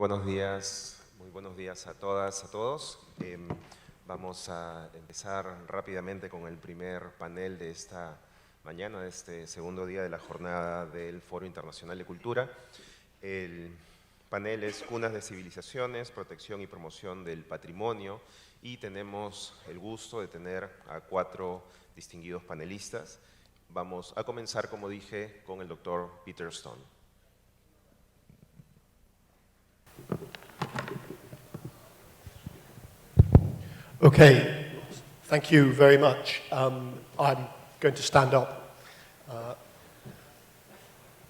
Muy buenos días a todas, a todos. Vamos a empezar rápidamente con el primer panel de esta mañana, de este segundo día de la jornada del Foro Internacional de Cultura. El panel es Cunas de Civilizaciones, Protección y Promoción del Patrimonio, y tenemos el gusto de tener a 4 distinguidos panelistas. Vamos a comenzar, como dije, con el doctor Peter Stone. Okay, thank you very much. I'm going to stand up.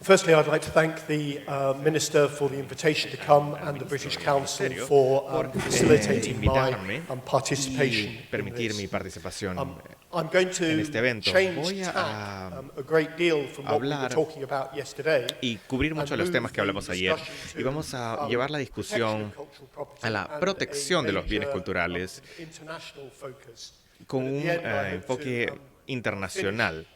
Firstly, I'd like to thank the Minister for the invitation to come and the British Council for facilitating my participation y permitir mi participación I'm going en este to evento. change Voy tack a a great deal from what we were hablar talking about yesterday y cubrir muchos de los temas que hablamos ayer. Y vamos a llevar la discusión a la protección de los bienes culturales con un enfoque internacional.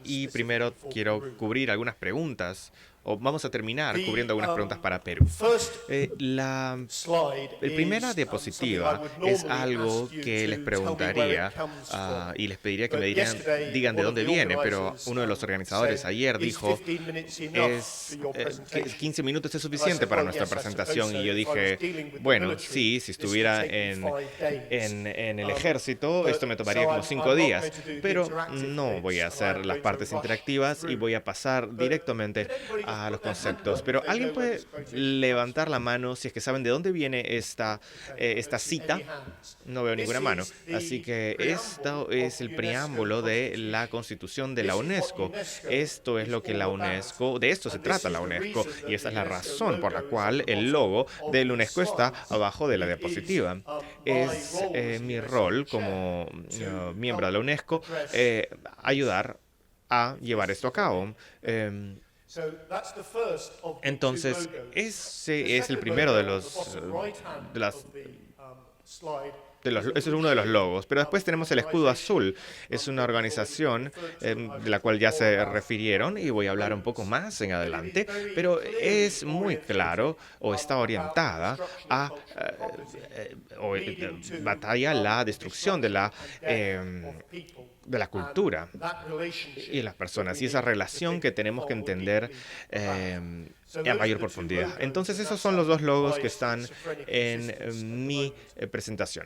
Y primero quiero cubrir algunas preguntas, o vamos a terminar cubriendo algunas preguntas para Perú. La primera diapositiva es algo que les preguntaría y les pediría que me digan de dónde viene, pero uno de los organizadores ayer dijo, 15 minutos es suficiente para nuestra presentación, y yo dije, bueno, sí, si estuviera en el ejército, esto me tomaría como 5 días, pero no voy a hacer las partes interactivas y voy a pasar directamente a los conceptos. Pero alguien puede levantar la mano si es que saben de dónde viene esta cita. No veo ninguna mano. Así que esto es el preámbulo de la Constitución de la UNESCO. Esto es lo que la UNESCO, de esto se trata la UNESCO, y esa es la razón por la cual el logo de la UNESCO está abajo de la diapositiva. Es mi rol como miembro de la UNESCO ayudar a llevar esto a cabo. Entonces, ese es el primero ese es uno de los logos, pero después tenemos el escudo azul. Es una organización de la cual ya se refirieron y voy a hablar un poco más en adelante, pero es muy claro o está orientada a batalla la destrucción de la cultura y de las personas, y esa relación que tenemos que entender a mayor profundidad. Entonces, esos son los 2 logos que están en mi presentación.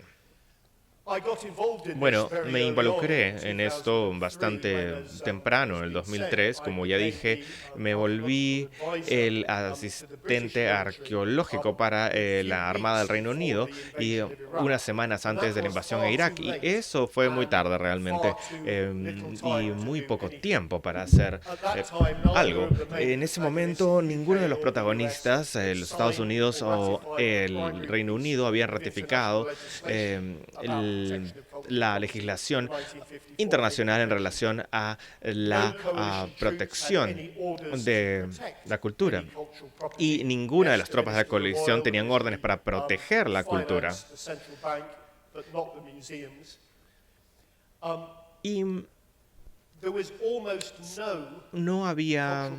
Bueno, me involucré en esto bastante temprano, en el 2003. Como ya dije, me volví el asistente arqueológico para la Armada del Reino Unido y unas semanas antes de la invasión a Irak. Y eso fue muy tarde realmente y muy poco tiempo para hacer algo. En ese momento, ninguno de los protagonistas, los Estados Unidos o el Reino Unido, habían ratificado la legislación internacional en relación a la protección de la cultura. Y ninguna de las tropas de la coalición tenían órdenes para proteger la cultura. Y no había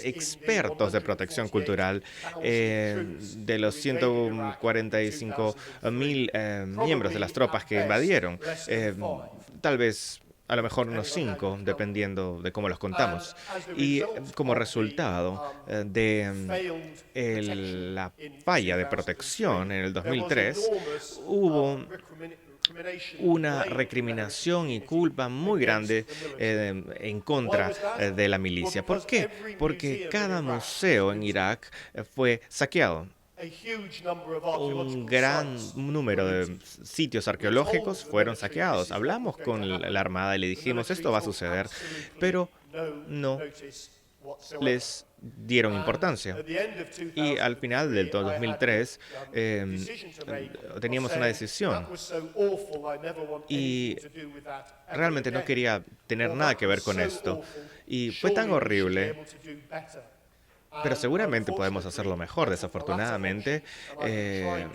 expertos de protección cultural de los 145.000 miembros de las tropas que invadieron. Tal vez, a lo mejor unos 5, dependiendo de cómo los contamos. Y como resultado de la falla de protección en el 2003, hubo una recriminación y culpa muy grande en contra de la milicia. ¿Por qué? Porque cada museo en Irak fue saqueado. Un gran número de sitios arqueológicos fueron saqueados. Hablamos con la Armada y le dijimos, esto va a suceder, pero no les dieron importancia. Y al final del 2003 teníamos una decisión y realmente no quería tener nada que ver con esto. Y fue tan horrible, pero seguramente podemos hacerlo mejor. Desafortunadamente, he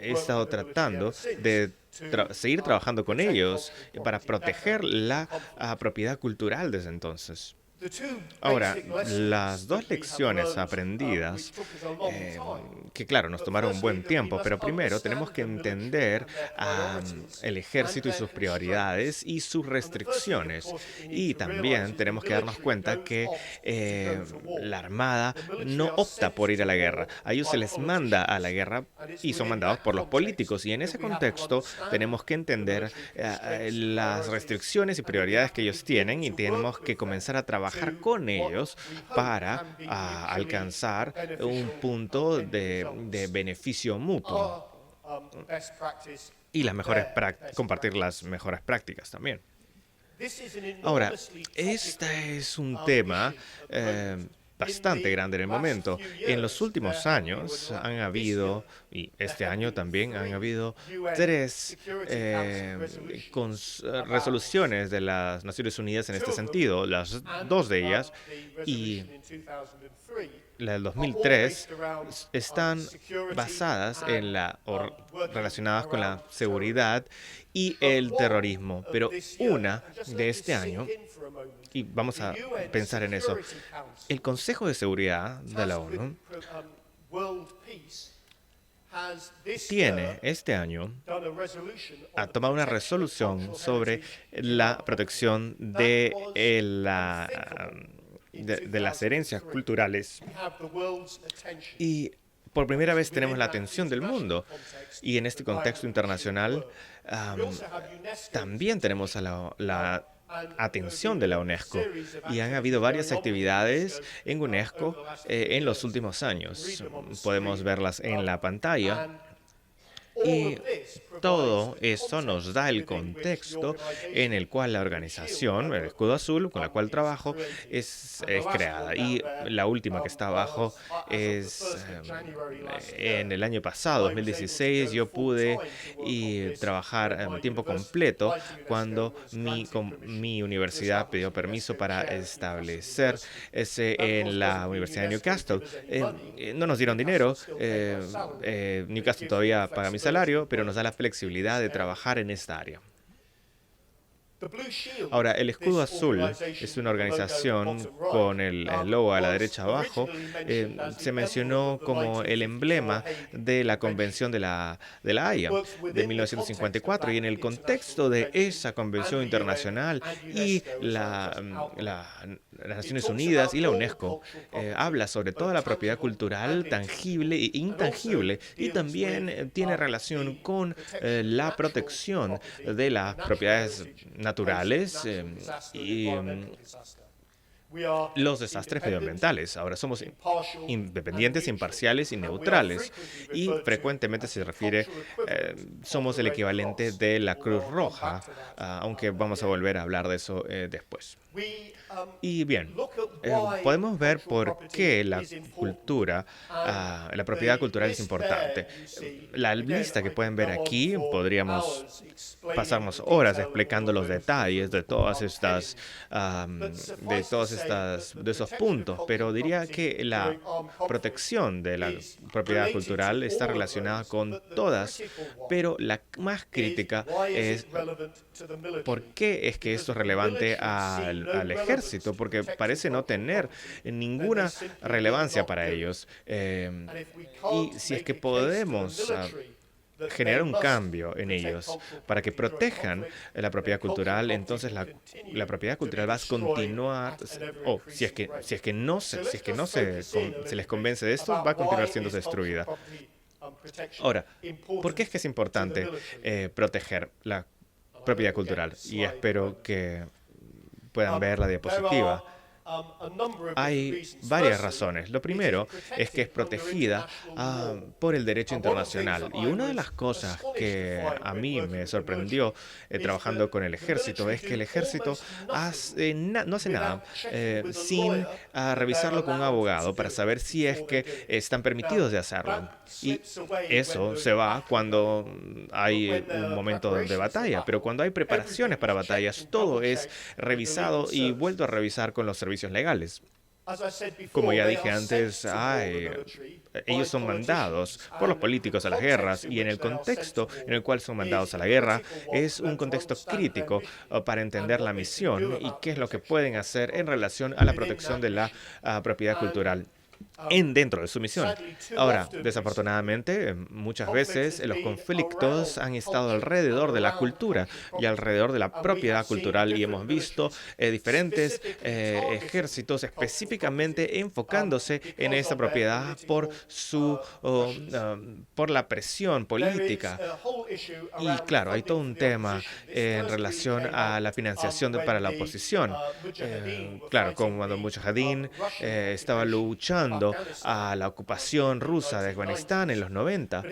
estado tratando de seguir trabajando con ellos para proteger la propiedad cultural desde entonces. Ahora, las dos lecciones aprendidas, que claro, nos tomaron un buen tiempo, pero primero tenemos que entender el ejército y sus prioridades y sus restricciones. Y también tenemos que darnos cuenta que la Armada no opta por ir a la guerra. A ellos se les manda a la guerra y son mandados por los políticos. Y en ese contexto tenemos que entender las restricciones y prioridades que ellos tienen y tenemos que comenzar a trabajar con ellos para alcanzar un punto de beneficio mutuo y compartir las mejores prácticas también. Ahora, este es un tema bastante grande en el momento. En los últimos años han habido, y este año también han habido, tres resoluciones de las Naciones Unidas en este sentido. Las dos de ellas y la del 2003 están basadas en relacionadas con la seguridad y el terrorismo. Pero una de este año, y vamos a pensar en eso, el Consejo de Seguridad de la ONU tiene este año ha tomado una resolución sobre la protección de las herencias culturales. Y por primera vez tenemos la atención del mundo. Y en este contexto internacional también tenemos a la atención de la UNESCO. Y han habido varias actividades en UNESCO en los últimos años. Podemos verlas en la pantalla. Y todo eso nos da el contexto en el cual la organización, el Escudo Azul, con la cual trabajo, es creada. Y la última que está abajo es en el año pasado, 2016, yo pude trabajar a tiempo completo cuando mi universidad pidió permiso para establecerse en la Universidad de Newcastle. No nos dieron dinero, Newcastle todavía paga mi salario, pero nos da la flexibilidad de trabajar en esta área. Ahora, el Escudo Azul es una organización con el logo a la derecha abajo. Se mencionó como el emblema de la Convención de la Haya de 1954 y en el contexto de esa convención internacional y las Naciones Unidas y la UNESCO habla sobre toda la propiedad cultural tangible e intangible y también tiene relación con la protección de las propiedades naturales y los desastres medioambientales. Ahora somos independientes, imparciales y neutrales. Y frecuentemente se refiere, somos el equivalente de la Cruz Roja, aunque vamos a volver a hablar de eso después. Y bien, podemos ver por qué la cultura, la propiedad cultural es importante. La lista que pueden ver aquí, podríamos pasarnos horas explicando los detalles de de esos puntos, pero diría que la protección de la propiedad cultural está relacionada con todas, pero la más crítica es ¿por qué es que esto es relevante al ejército? Porque parece no tener ninguna relevancia para ellos. Y si es que podemos generar un cambio en ellos para que protejan la propiedad cultural, entonces la propiedad cultural va a continuar, o si es que no se les convence de esto, va a continuar siendo destruida. Ahora, ¿por qué es que es importante proteger la propiedad cultural? Y espero que puedan ver la diapositiva. Hay varias razones. Lo primero es que es protegida por el derecho internacional. Y una de las cosas que a mí me sorprendió trabajando con el ejército es que el ejército no hace nada sin revisarlo con un abogado para saber si es que están permitidos de hacerlo. Y eso se va cuando hay un momento de batalla. Pero cuando hay preparaciones para batallas, todo es revisado y vuelto a revisar con los servicios legales. Como ya dije antes, ellos son mandados por los políticos a las guerras, y en el contexto en el cual son mandados a la guerra es un contexto crítico para entender la misión y qué es lo que pueden hacer en relación a la protección de la propiedad cultural dentro de su misión. Ahora, desafortunadamente, muchas veces los conflictos han estado alrededor de la cultura y alrededor de la propiedad cultural, y hemos visto diferentes ejércitos específicamente enfocándose en esa propiedad por la presión política. Y claro, hay todo un tema en relación a la financiación para la oposición. Claro, como cuando Mujahideen estaba luchando a la ocupación rusa de Afganistán en los 90,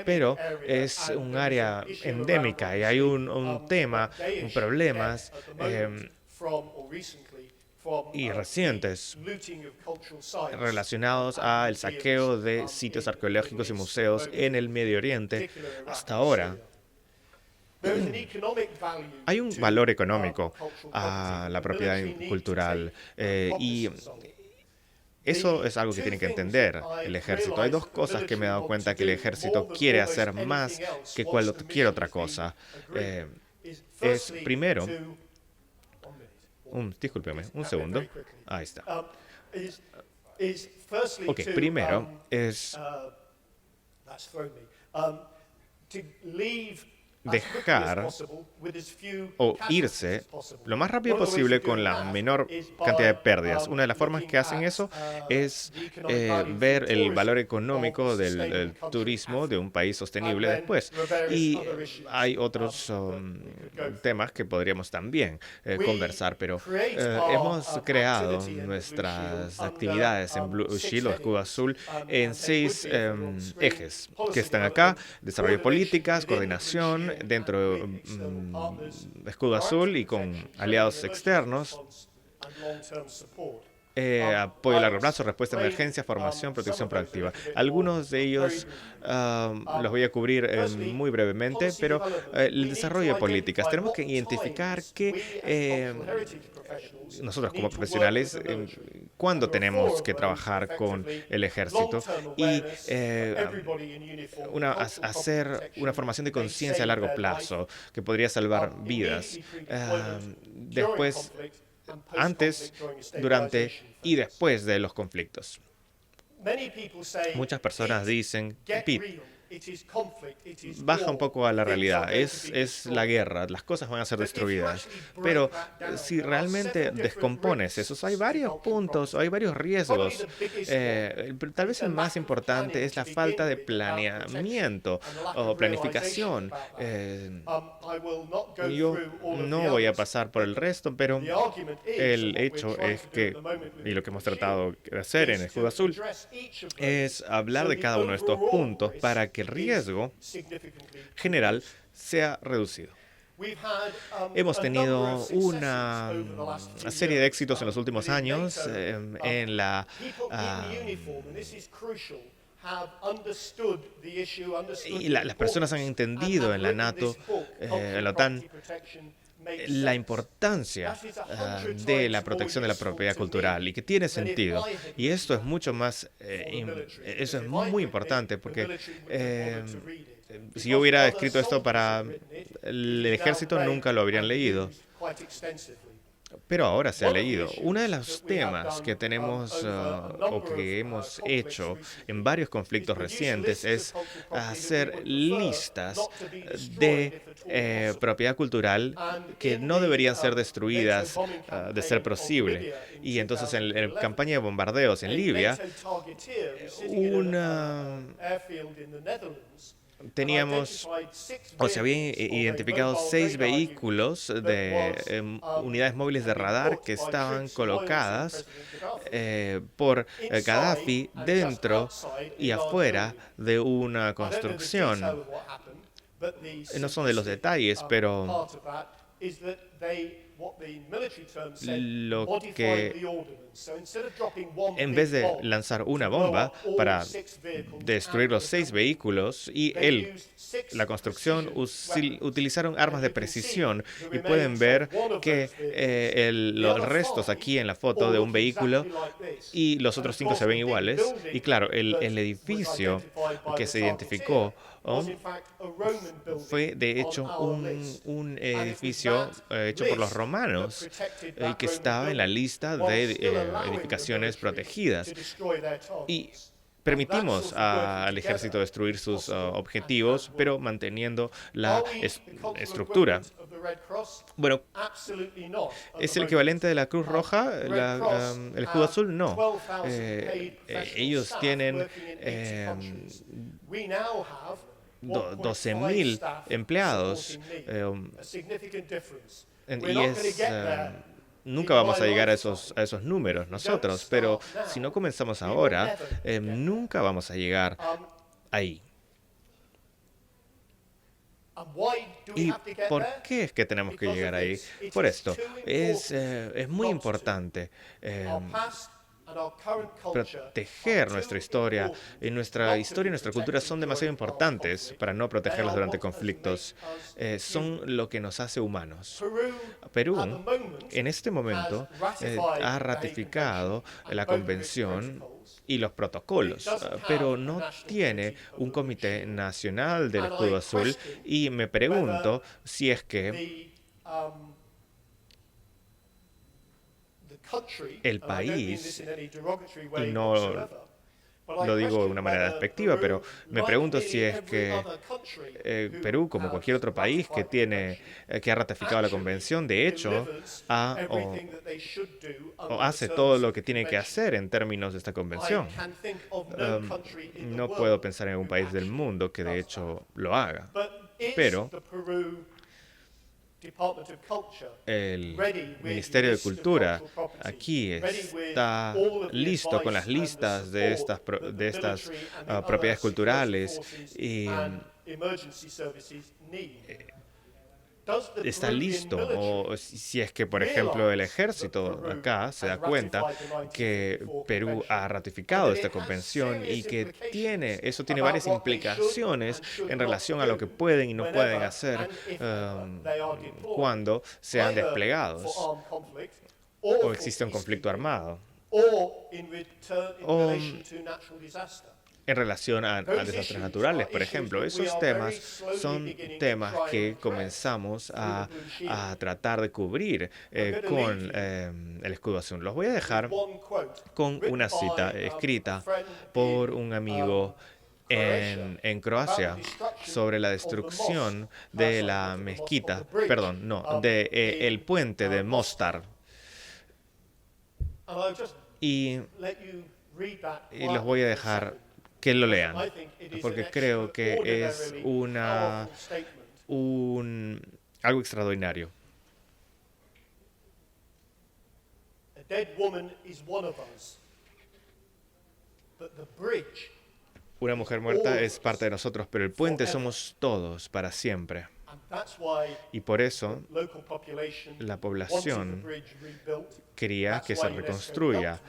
pero es un área endémica y hay un tema, problemas y recientes relacionados al saqueo de sitios arqueológicos y museos en el Medio Oriente hasta ahora. Hay un valor económico a la propiedad cultural y eso es algo que tiene que entender el ejército. Hay dos cosas que me he dado cuenta que el ejército quiere hacer más que cualquier otra cosa. Es primero, discúlpeme, un segundo. Ahí está. Ok, primero es dejar o irse lo más rápido posible con la menor cantidad de pérdidas. Una de las formas que hacen eso es ver el valor económico del turismo de un país sostenible después. Y hay otros temas que podríamos también conversar, pero hemos creado nuestras actividades en Blue Shield o Escudo Azul en 6 ejes que están acá: desarrollo de políticas, coordinación dentro de Escudo Azul y con aliados externos, apoyo a largo plazo, respuesta a emergencia, formación, protección proactiva. Algunos de ellos los voy a cubrir muy brevemente, pero el desarrollo de políticas. Tenemos que identificar que nosotros como profesionales, cuándo tenemos que trabajar con el ejército y hacer una formación de conciencia a largo plazo que podría salvar vidas. Después, antes, durante y después de los conflictos. Muchas personas dicen, Pete, baja un poco a la realidad, es la guerra, las cosas van a ser destruidas. Pero si realmente descompones esos, hay varios puntos, hay varios riesgos. Tal vez el más importante es la falta de planeamiento o planificación. Yo no voy a pasar por el resto, pero el hecho es que, y lo que hemos tratado de hacer en Escudo Azul, es hablar de cada uno de estos puntos para que el riesgo general sea reducido. Hemos tenido una serie de éxitos en los últimos años en la y las personas han entendido en la NATO, en la OTAN, la importancia de la protección de la propiedad cultural, y que tiene sentido. Y esto es mucho más, eso es muy importante, porque si yo hubiera escrito esto para el ejército, nunca lo habrían leído. Pero ahora se ha leído. Uno de los temas que tenemos o que hemos hecho en varios conflictos recientes es hacer listas de propiedad cultural que no deberían ser destruidas de ser posible. Y entonces en la campaña de bombardeos en Libia, se habían identificado 6 vehículos de unidades móviles de radar que estaban colocadas por Gaddafi dentro y afuera de una construcción. No son de los detalles, pero lo que En vez de lanzar una bomba para destruir los 6 vehículos y la construcción, utilizaron armas de precisión y pueden ver que los restos aquí en la foto de un vehículo y los otros 5 se ven iguales. Y claro, el edificio que se identificó fue de hecho un edificio hecho por los romanos y que estaba en la lista de edificaciones protegidas. Y permitimos al ejército destruir sus objetivos, pero manteniendo la estructura. Bueno, ¿es el equivalente de la Cruz Roja, el escudo azul? No. Ellos tienen 12.000 empleados nunca vamos a llegar a esos números nosotros, pero si no comenzamos ahora, nunca vamos a llegar ahí. ¿Y por qué es que tenemos que llegar ahí? Por esto, es muy importante proteger nuestra historia. Y nuestra historia y nuestra cultura son demasiado importantes para no protegerlas durante conflictos. Son lo que nos hace humanos. Perú, en este momento, ha ratificado la convención y los protocolos, pero no tiene un comité nacional del escudo azul y me pregunto si es que el país, y no lo digo de una manera despectiva, pero me pregunto si es que Perú, como cualquier otro país que ha ratificado la convención, de hecho, o hace todo lo que tiene que hacer en términos de esta convención. No puedo pensar en un país del mundo que de hecho lo haga, pero el Ministerio de Cultura aquí está listo con las listas de estas propiedades culturales y está listo, o si es que, por ejemplo, el ejército acá se da cuenta que Perú ha ratificado esta convención y que eso tiene varias implicaciones en relación a lo que pueden y no pueden hacer cuando sean desplegados o existe un conflicto armado o en relación a desastres naturales, por ejemplo. Esos temas son temas que comenzamos a tratar de cubrir con el escudo azul. Los voy a dejar con una cita escrita por un amigo en Croacia sobre la destrucción de la mezquita, el puente de Mostar. Y los voy a dejar que lo lean, porque creo que es algo extraordinario. Una mujer muerta es parte de nosotros, pero el puente somos todos para siempre. Y por eso la población quería que se reconstruya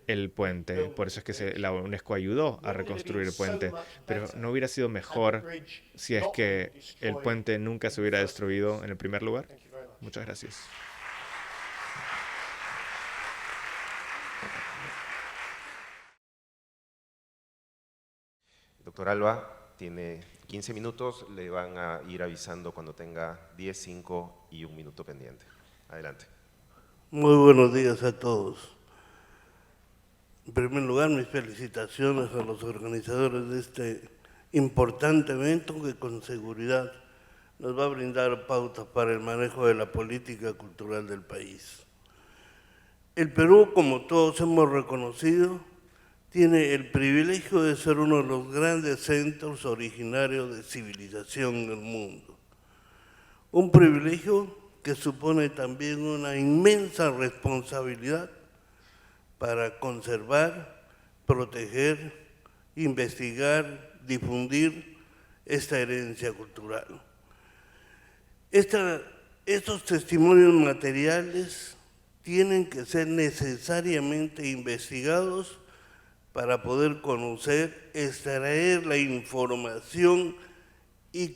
el puente. Por eso es que la UNESCO ayudó a reconstruir el puente. Pero ¿no hubiera sido mejor si es que el puente nunca se hubiera destruido en el primer lugar? Muchas gracias. Doctor Alba tiene 15 minutos, le van a ir avisando cuando tenga 10, 5 y 1 minuto pendiente. Adelante. Muy buenos días a todos. En primer lugar, mis felicitaciones a los organizadores de este importante evento que con seguridad nos va a brindar pautas para el manejo de la política cultural del país. El Perú, como todos hemos reconocido, tiene el privilegio de ser uno de los grandes centros originarios de civilización en el mundo. Un privilegio que supone también una inmensa responsabilidad para conservar, proteger, investigar, difundir esta herencia cultural. Estos testimonios materiales tienen que ser necesariamente investigados para poder conocer, extraer la información y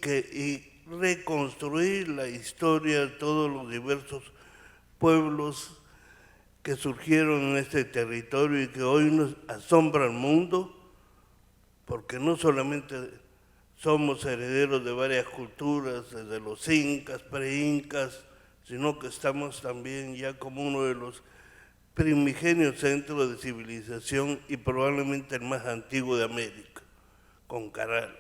reconstruir la historia de todos los diversos pueblos que surgieron en este territorio y que hoy nos asombra al mundo, porque no solamente somos herederos de varias culturas, desde los incas, pre-incas, sino que estamos también ya como uno de los primigenios centros de civilización y probablemente el más antiguo de América, con Caral.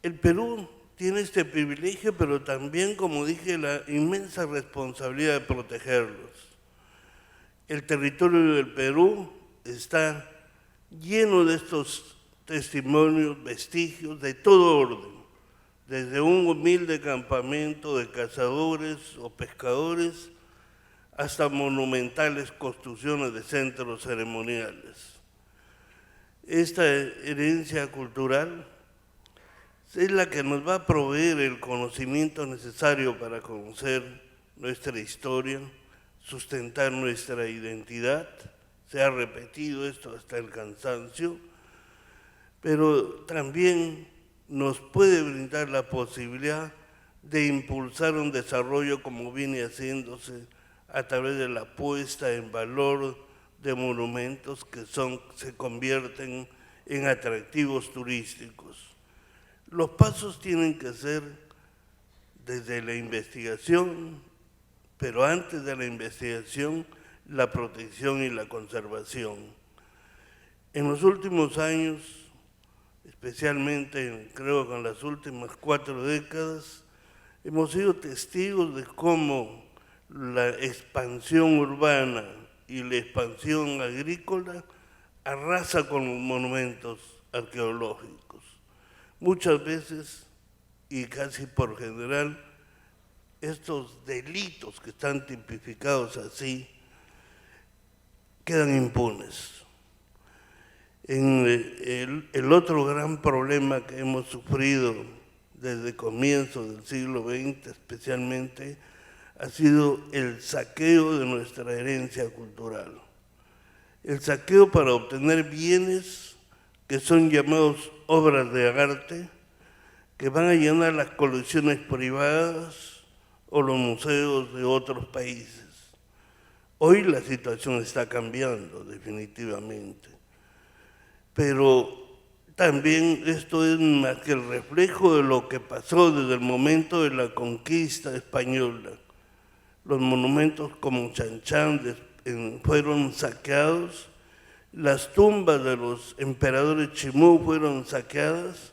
El Perú tiene este privilegio, pero también, como dije, la inmensa responsabilidad de protegerlos. El territorio del Perú está lleno de estos testimonios, vestigios de todo orden, desde un humilde campamento de cazadores o pescadores hasta monumentales construcciones de centros ceremoniales. Esta herencia cultural es la que nos va a proveer el conocimiento necesario para conocer nuestra historia, sustentar nuestra identidad. Se ha repetido esto hasta el cansancio, pero también nos puede brindar la posibilidad de impulsar un desarrollo como viene haciéndose a través de la puesta en valor de monumentos que se convierten en atractivos turísticos. Los pasos tienen que ser desde la investigación, pero antes de la investigación, la protección y la conservación. En los últimos años, especialmente creo que en las últimas 4 décadas, hemos sido testigos de cómo la expansión urbana y la expansión agrícola arrasa con los monumentos arqueológicos. Muchas veces, y casi por general, estos delitos que están tipificados así quedan impunes. El otro gran problema que hemos sufrido desde comienzos del siglo XX especialmente ha sido el saqueo de nuestra herencia cultural. El saqueo para obtener bienes que son llamados obras de arte, que van a llenar las colecciones privadas o los museos de otros países. Hoy la situación está cambiando definitivamente, pero también esto es más que el reflejo de lo que pasó desde el momento de la conquista española. Los monumentos como Chan Chan fueron saqueados, las tumbas de los emperadores Chimú fueron saqueadas,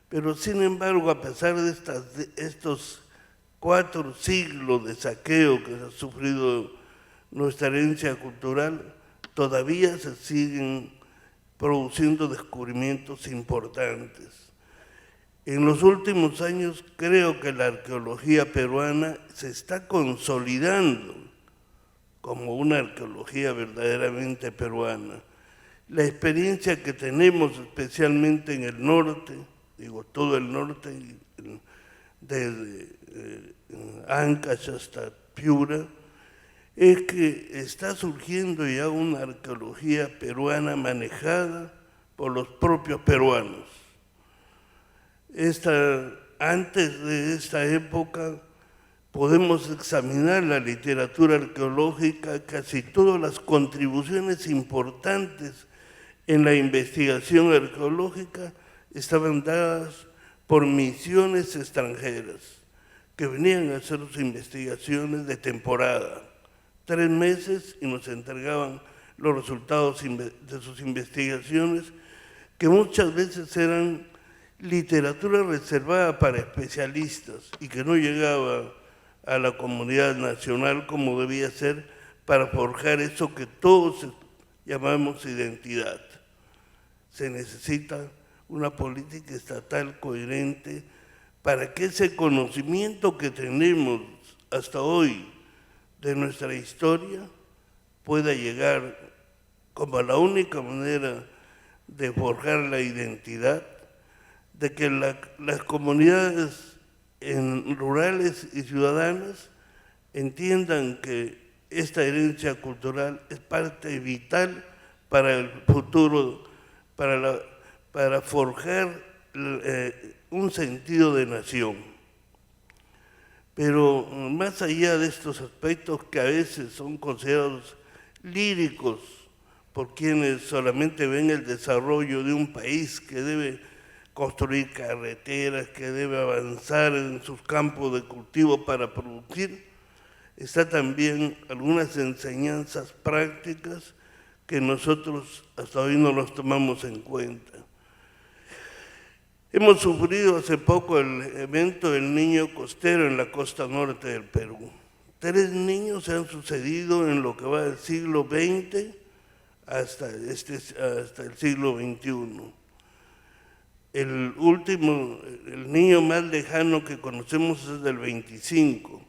pero sin embargo, a pesar de estos 4 siglos de saqueo que ha sufrido nuestra herencia cultural, todavía se siguen produciendo descubrimientos importantes. En los últimos años creo que la arqueología peruana se está consolidando como una arqueología verdaderamente peruana. La experiencia que tenemos especialmente en el norte, digo todo el norte, desde Ancash hasta Piura, es que está surgiendo ya una arqueología peruana manejada por los propios peruanos. Antes de esta época podemos examinar la literatura arqueológica, casi todas las contribuciones importantes en la investigación arqueológica estaban dadas por misiones extranjeras que venían a hacer sus investigaciones de temporada, 3 meses, y nos entregaban los resultados de sus investigaciones, que muchas veces eran literatura reservada para especialistas y que no llegaba a la comunidad nacional como debía ser para forjar eso que todos llamamos identidad. Se necesita una política estatal coherente para que ese conocimiento que tenemos hasta hoy de nuestra historia pueda llegar como la única manera de forjar la identidad, de que las comunidades rurales y ciudadanas entiendan que esta herencia cultural es parte vital para el futuro, para forjar un sentido de nación. Pero más allá de estos aspectos que a veces son considerados líricos por quienes solamente ven el desarrollo de un país que debe construir carreteras, que debe avanzar en sus campos de cultivo para producir, está también algunas enseñanzas prácticas que nosotros hasta hoy no los tomamos en cuenta. Hemos sufrido hace poco el evento del niño costero en la costa norte del Perú. 3 niños se han sucedido en lo que va del siglo XX hasta el siglo XXI. El último, el niño más lejano que conocemos es del 25,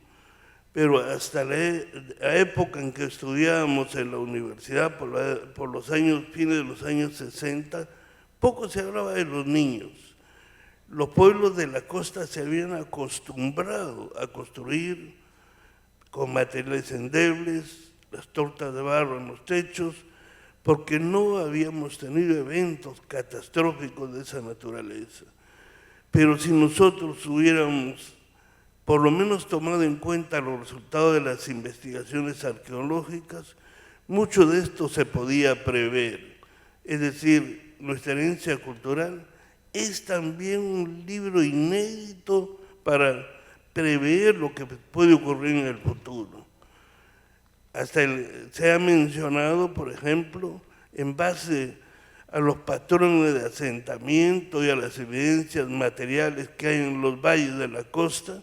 pero hasta la época en que estudiábamos en la universidad, por los años, fines de los años 60, poco se hablaba de los niños. Los pueblos de la costa se habían acostumbrado a construir con materiales endebles, las tortas de barro en los techos, porque no habíamos tenido eventos catastróficos de esa naturaleza. Pero si nosotros hubiéramos por lo menos tomado en cuenta los resultados de las investigaciones arqueológicas, mucho de esto se podía prever. Es decir, nuestra herencia cultural es también un libro inédito para prever lo que puede ocurrir en el futuro. Se ha mencionado, por ejemplo, en base a los patrones de asentamiento y a las evidencias materiales que hay en los valles de la costa,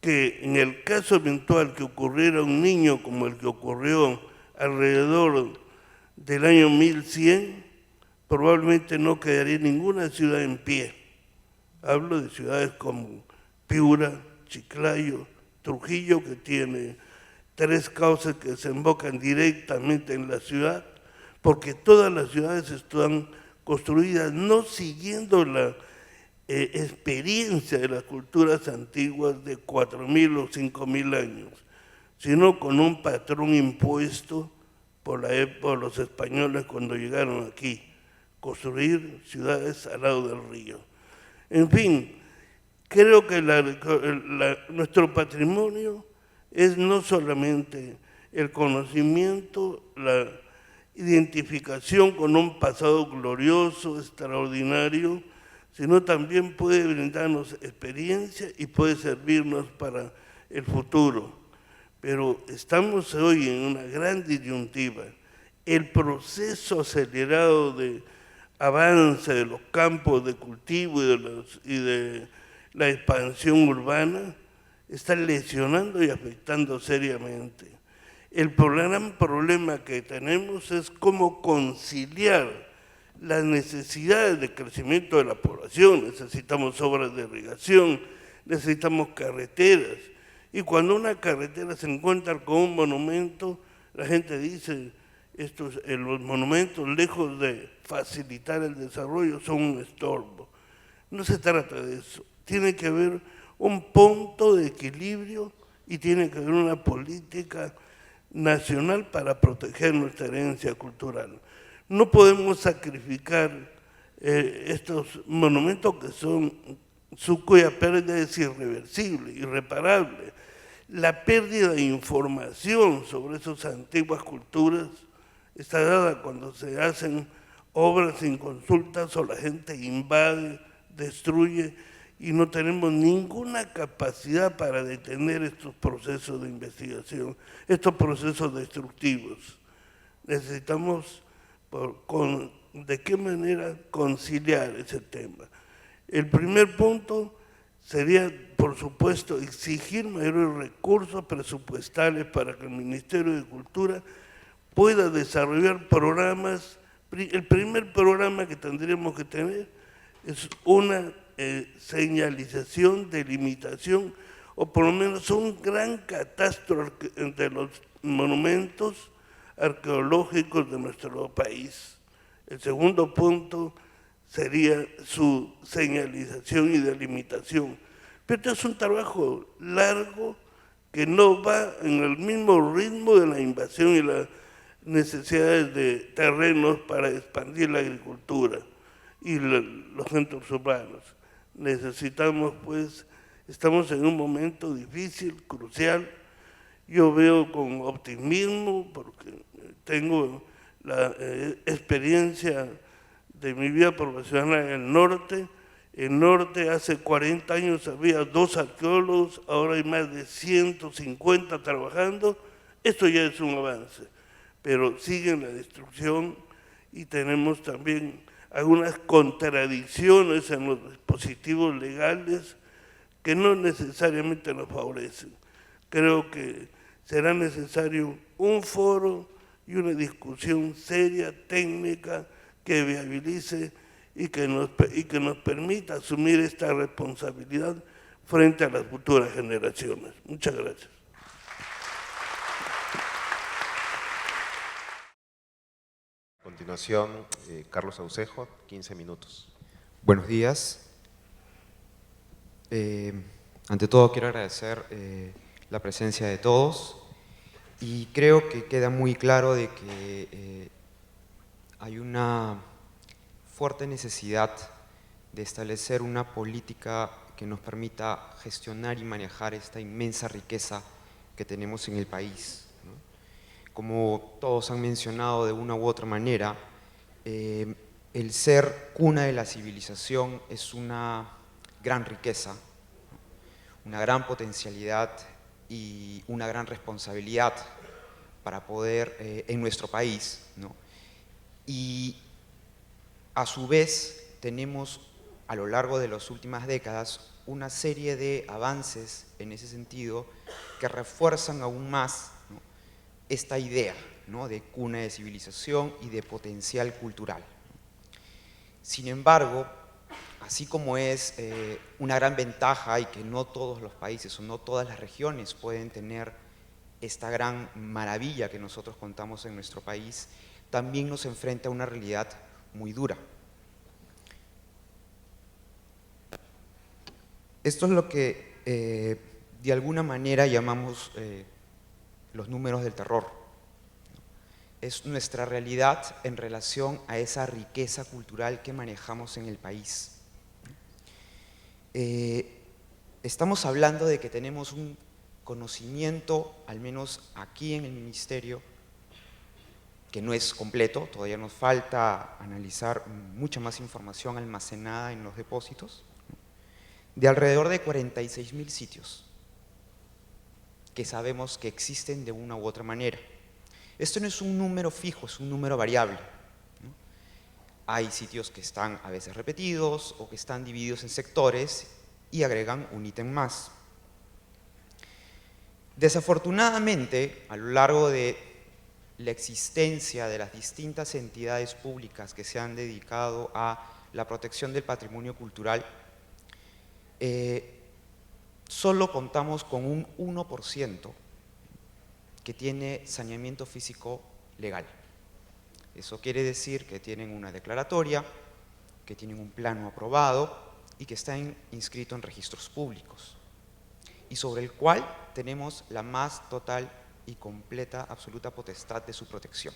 que en el caso eventual que ocurriera un niño como el que ocurrió alrededor del año 1100, probablemente no quedaría ninguna ciudad en pie. Hablo de ciudades como Piura, Chiclayo, Trujillo, que tiene 3 cauces que desembocan directamente en la ciudad, porque todas las ciudades están construidas no siguiendo la experiencia de las culturas antiguas de 4.000 o 5.000 años, sino con un patrón impuesto por los españoles cuando llegaron aquí, construir ciudades al lado del río. En fin, creo que nuestro patrimonio es no solamente el conocimiento, la identificación con un pasado glorioso, extraordinario, sino también puede brindarnos experiencia y puede servirnos para el futuro. Pero estamos hoy en una gran disyuntiva. El proceso acelerado de avance de los campos de cultivo y de la expansión urbana está lesionando y afectando seriamente. El gran problema que tenemos es cómo conciliar las necesidades de crecimiento de la población. Necesitamos obras de irrigación, necesitamos carreteras, y cuando una carretera se encuentra con un monumento, la gente dice, los monumentos, lejos de facilitar el desarrollo, son un estorbo. No se trata de eso, tiene que haber un punto de equilibrio y tiene que haber una política nacional para proteger nuestra herencia cultural. No podemos sacrificar estos monumentos cuya pérdida es irreversible, irreparable. La pérdida de información sobre esas antiguas culturas está dada cuando se hacen obras sin consultas o la gente invade, destruye, y no tenemos ninguna capacidad para detener estos procesos de investigación, estos procesos destructivos. Necesitamos de qué manera conciliar ese tema. El primer punto sería, por supuesto, exigir mayores recursos presupuestales para que el Ministerio de Cultura pueda desarrollar programas. El primer programa que tendríamos que tener es una señalización, delimitación, o por lo menos un gran catastro de los monumentos arqueológicos de nuestro país. El segundo punto sería su señalización y delimitación. Pero este es un trabajo largo que no va en el mismo ritmo de la invasión y las necesidades de terrenos para expandir la agricultura y los centros urbanos. Necesitamos, pues, estamos en un momento difícil, crucial. Yo veo con optimismo, porque tengo la experiencia de mi vida profesional en el norte. En el norte hace 40 años había 2 arqueólogos, ahora hay más de 150 trabajando. Esto ya es un avance, pero sigue la destrucción y tenemos también algunas contradicciones en los dispositivos legales que no necesariamente nos favorecen. Creo que será necesario un foro y una discusión seria, técnica, que viabilice y que nos permita asumir esta responsabilidad frente a las futuras generaciones. Muchas gracias. A continuación, Carlos Aucejo, 15 minutos. Buenos días. Ante todo quiero agradecer la presencia de todos y creo que queda muy claro de que hay una fuerte necesidad de establecer una política que nos permita gestionar y manejar esta inmensa riqueza que tenemos en el país, ¿no? Como todos han mencionado de una u otra manera, el ser cuna de la civilización es una gran riqueza, una gran potencialidad y una gran responsabilidad para poder en nuestro país, ¿no? Y a su vez tenemos a lo largo de las últimas décadas una serie de avances en ese sentido que refuerzan aún más, ¿no?, esta idea, ¿no?, de cuna de civilización y de potencial cultural. Sin embargo, así como es una gran ventaja y que no todos los países o no todas las regiones pueden tener esta gran maravilla que nosotros contamos en nuestro país, también nos enfrenta a una realidad muy dura. Esto es lo que de alguna manera llamamos los números del terror. Es nuestra realidad en relación a esa riqueza cultural que manejamos en el país. Estamos hablando de que tenemos un conocimiento, al menos aquí en el Ministerio, que no es completo, todavía nos falta analizar mucha más información almacenada en los depósitos, de alrededor de 46.000 sitios que sabemos que existen de una u otra manera. Esto no es un número fijo, es un número variable, ¿no? Hay sitios que están a veces repetidos o que están divididos en sectores y agregan un ítem más. Desafortunadamente, a lo largo de la existencia de las distintas entidades públicas que se han dedicado a la protección del patrimonio cultural, solo contamos con un 1% que tiene saneamiento físico legal. Eso quiere decir que tienen una declaratoria, que tienen un plano aprobado y que están inscritos en registros públicos, y sobre el cual tenemos la más total y completa, absoluta potestad de su protección.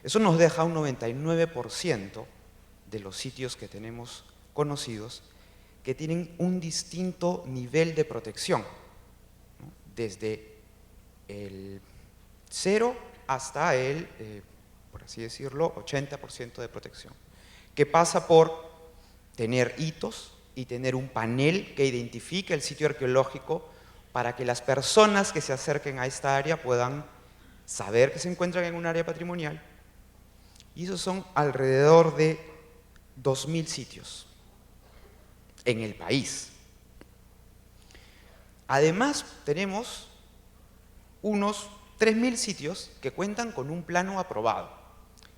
Eso nos deja un 99% de los sitios que tenemos conocidos que tienen un distinto nivel de protección, ¿no?, desde el 0 hasta el, por así decirlo, 80% de protección, que pasa por tener hitos y tener un panel que identifique el sitio arqueológico para que las personas que se acerquen a esta área puedan saber que se encuentran en un área patrimonial. Y esos son alrededor de 2.000 sitios en el país. Además, tenemos unos 3.000 sitios que cuentan con un plano aprobado.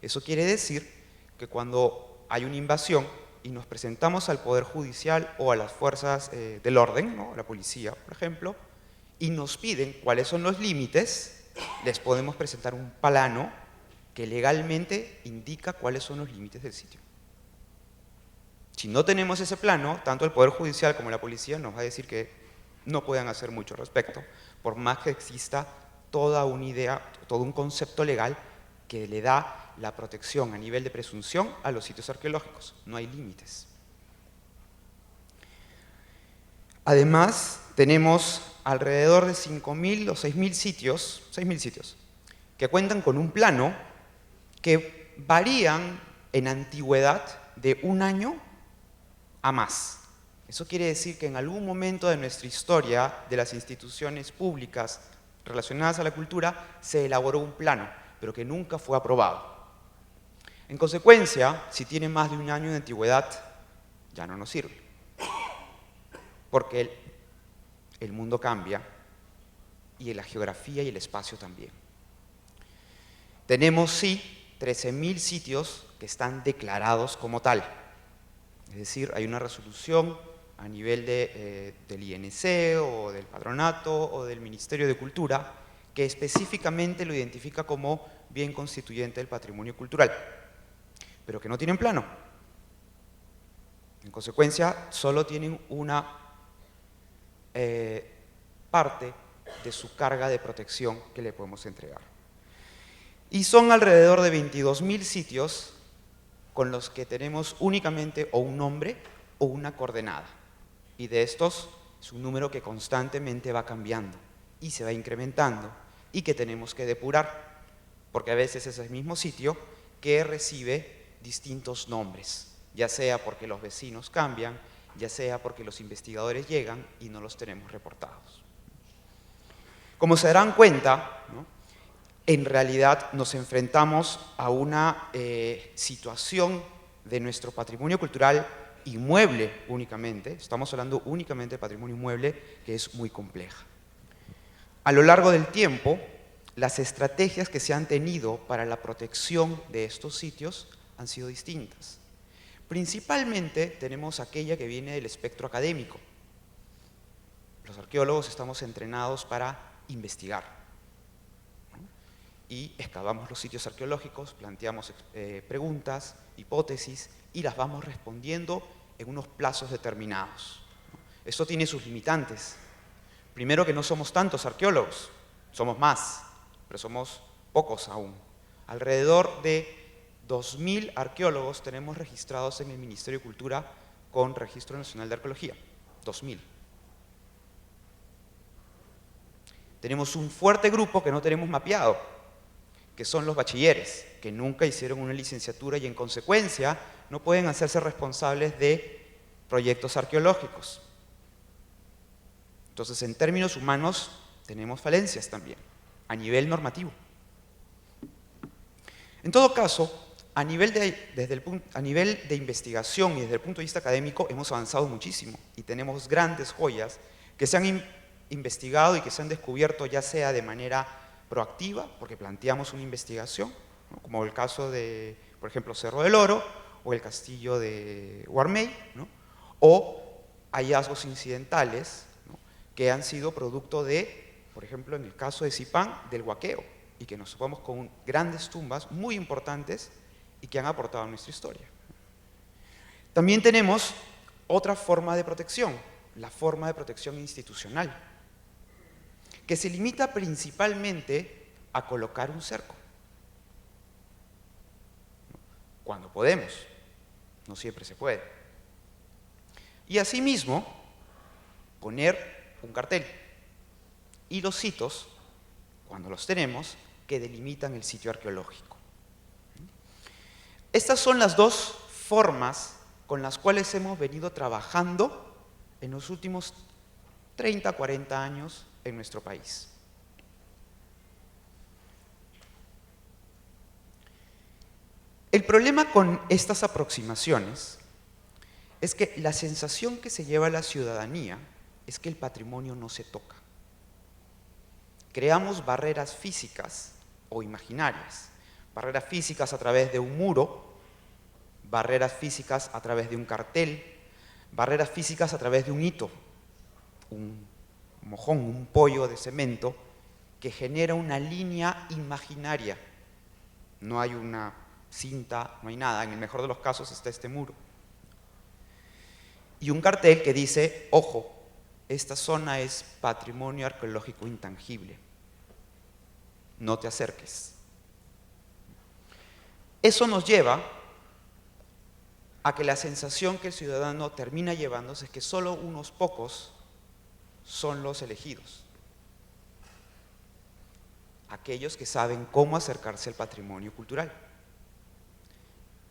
Eso quiere decir que cuando hay una invasión y nos presentamos al Poder Judicial o a las fuerzas del orden, ¿no?, a la policía, por ejemplo, y nos piden cuáles son los límites, les podemos presentar un plano que legalmente indica cuáles son los límites del sitio. Si no tenemos ese plano, tanto el Poder Judicial como la policía nos va a decir que no pueden hacer mucho al respecto, por más que exista toda una idea, todo un concepto legal que le da la protección a nivel de presunción a los sitios arqueológicos. No hay límites. Además, tenemos alrededor de 5.000 o 6.000 sitios que cuentan con un plano que varían en antigüedad de 1 año a más. Eso quiere decir que en algún momento de nuestra historia, de las instituciones públicas relacionadas a la cultura, se elaboró un plano, pero que nunca fue aprobado. En consecuencia, si tiene más de 1 año de antigüedad, ya no nos sirve. Porque el mundo cambia y la geografía y el espacio también. Tenemos, sí, 13.000 sitios que están declarados como tal. Es decir, hay una resolución a nivel del INC o del Patronato o del Ministerio de Cultura que específicamente lo identifica como bien constituyente del patrimonio cultural, pero que no tienen plano. En consecuencia, solo tienen una parte de su carga de protección que le podemos entregar. Y son alrededor de 22.000 sitios con los que tenemos únicamente o un nombre o una coordenada. Y de estos es un número que constantemente va cambiando y se va incrementando y que tenemos que depurar, porque a veces es el mismo sitio que recibe distintos nombres, ya sea porque los vecinos cambian, ya sea porque los investigadores llegan y no los tenemos reportados. Como se darán cuenta, ¿no?, en realidad nos enfrentamos a una situación de nuestro patrimonio cultural inmueble únicamente, estamos hablando únicamente de patrimonio inmueble, que es muy compleja. A lo largo del tiempo, las estrategias que se han tenido para la protección de estos sitios han sido distintas. Principalmente tenemos aquella que viene del espectro académico. Los arqueólogos estamos entrenados para investigar, ¿no?, y excavamos los sitios arqueológicos, planteamos preguntas, hipótesis y las vamos respondiendo en unos plazos determinados. Esto tiene sus limitantes. Primero, que no somos tantos arqueólogos, somos más, pero somos pocos aún. Alrededor de 2.000 arqueólogos tenemos registrados en el Ministerio de Cultura con Registro Nacional de Arqueología, 2.000. Tenemos un fuerte grupo que no tenemos mapeado, que son los bachilleres, que nunca hicieron una licenciatura y en consecuencia no pueden hacerse responsables de proyectos arqueológicos. Entonces, en términos humanos, tenemos falencias también, a nivel normativo. En todo caso, a nivel de investigación y desde el punto de vista académico hemos avanzado muchísimo y tenemos grandes joyas que se han investigado y que se han descubierto ya sea de manera proactiva, porque planteamos una investigación, ¿no?, como el caso de, por ejemplo, Cerro del Oro o el castillo de Huarmey, ¿no?, o hallazgos incidentales, ¿no?, que han sido producto de, por ejemplo, en el caso de Zipán, del huaqueo, y que nos topamos con grandes tumbas muy importantes y que han aportado a nuestra historia. También tenemos otra forma de protección, la forma de protección institucional, que se limita principalmente a colocar un cerco. Cuando podemos, no siempre se puede. Y asimismo, poner un cartel y los hitos, cuando los tenemos, que delimitan el sitio arqueológico. Estas son las dos formas con las cuales hemos venido trabajando en los últimos 30, 40 años en nuestro país. El problema con estas aproximaciones es que la sensación que se lleva a la ciudadanía es que el patrimonio no se toca. Creamos barreras físicas o imaginarias, barreras físicas a través de un muro, barreras físicas a través de un cartel, barreras físicas a través de un hito, un mojón, un pollo de cemento que genera una línea imaginaria. No hay una cinta, no hay nada, en el mejor de los casos está este muro. Y un cartel que dice, ojo, esta zona es patrimonio arqueológico intangible. No te acerques. Eso nos lleva a que la sensación que el ciudadano termina llevándose es que solo unos pocos son los elegidos. Aquellos que saben cómo acercarse al patrimonio cultural.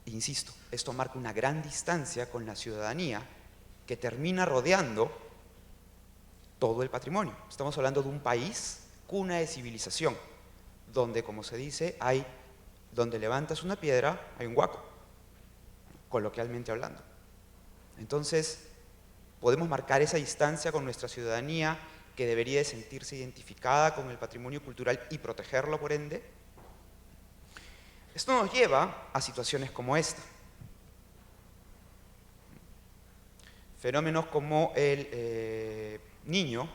Insisto, esto marca una gran distancia con la ciudadanía que termina rodeando todo el patrimonio. Estamos hablando de un país cuna de civilización, donde, como se dice, donde levantas una piedra, hay un huaco, coloquialmente hablando. Entonces, podemos marcar esa distancia con nuestra ciudadanía, que debería de sentirse identificada con el patrimonio cultural y protegerlo, por ende. Esto nos lleva a situaciones como esta. Fenómenos como el Niño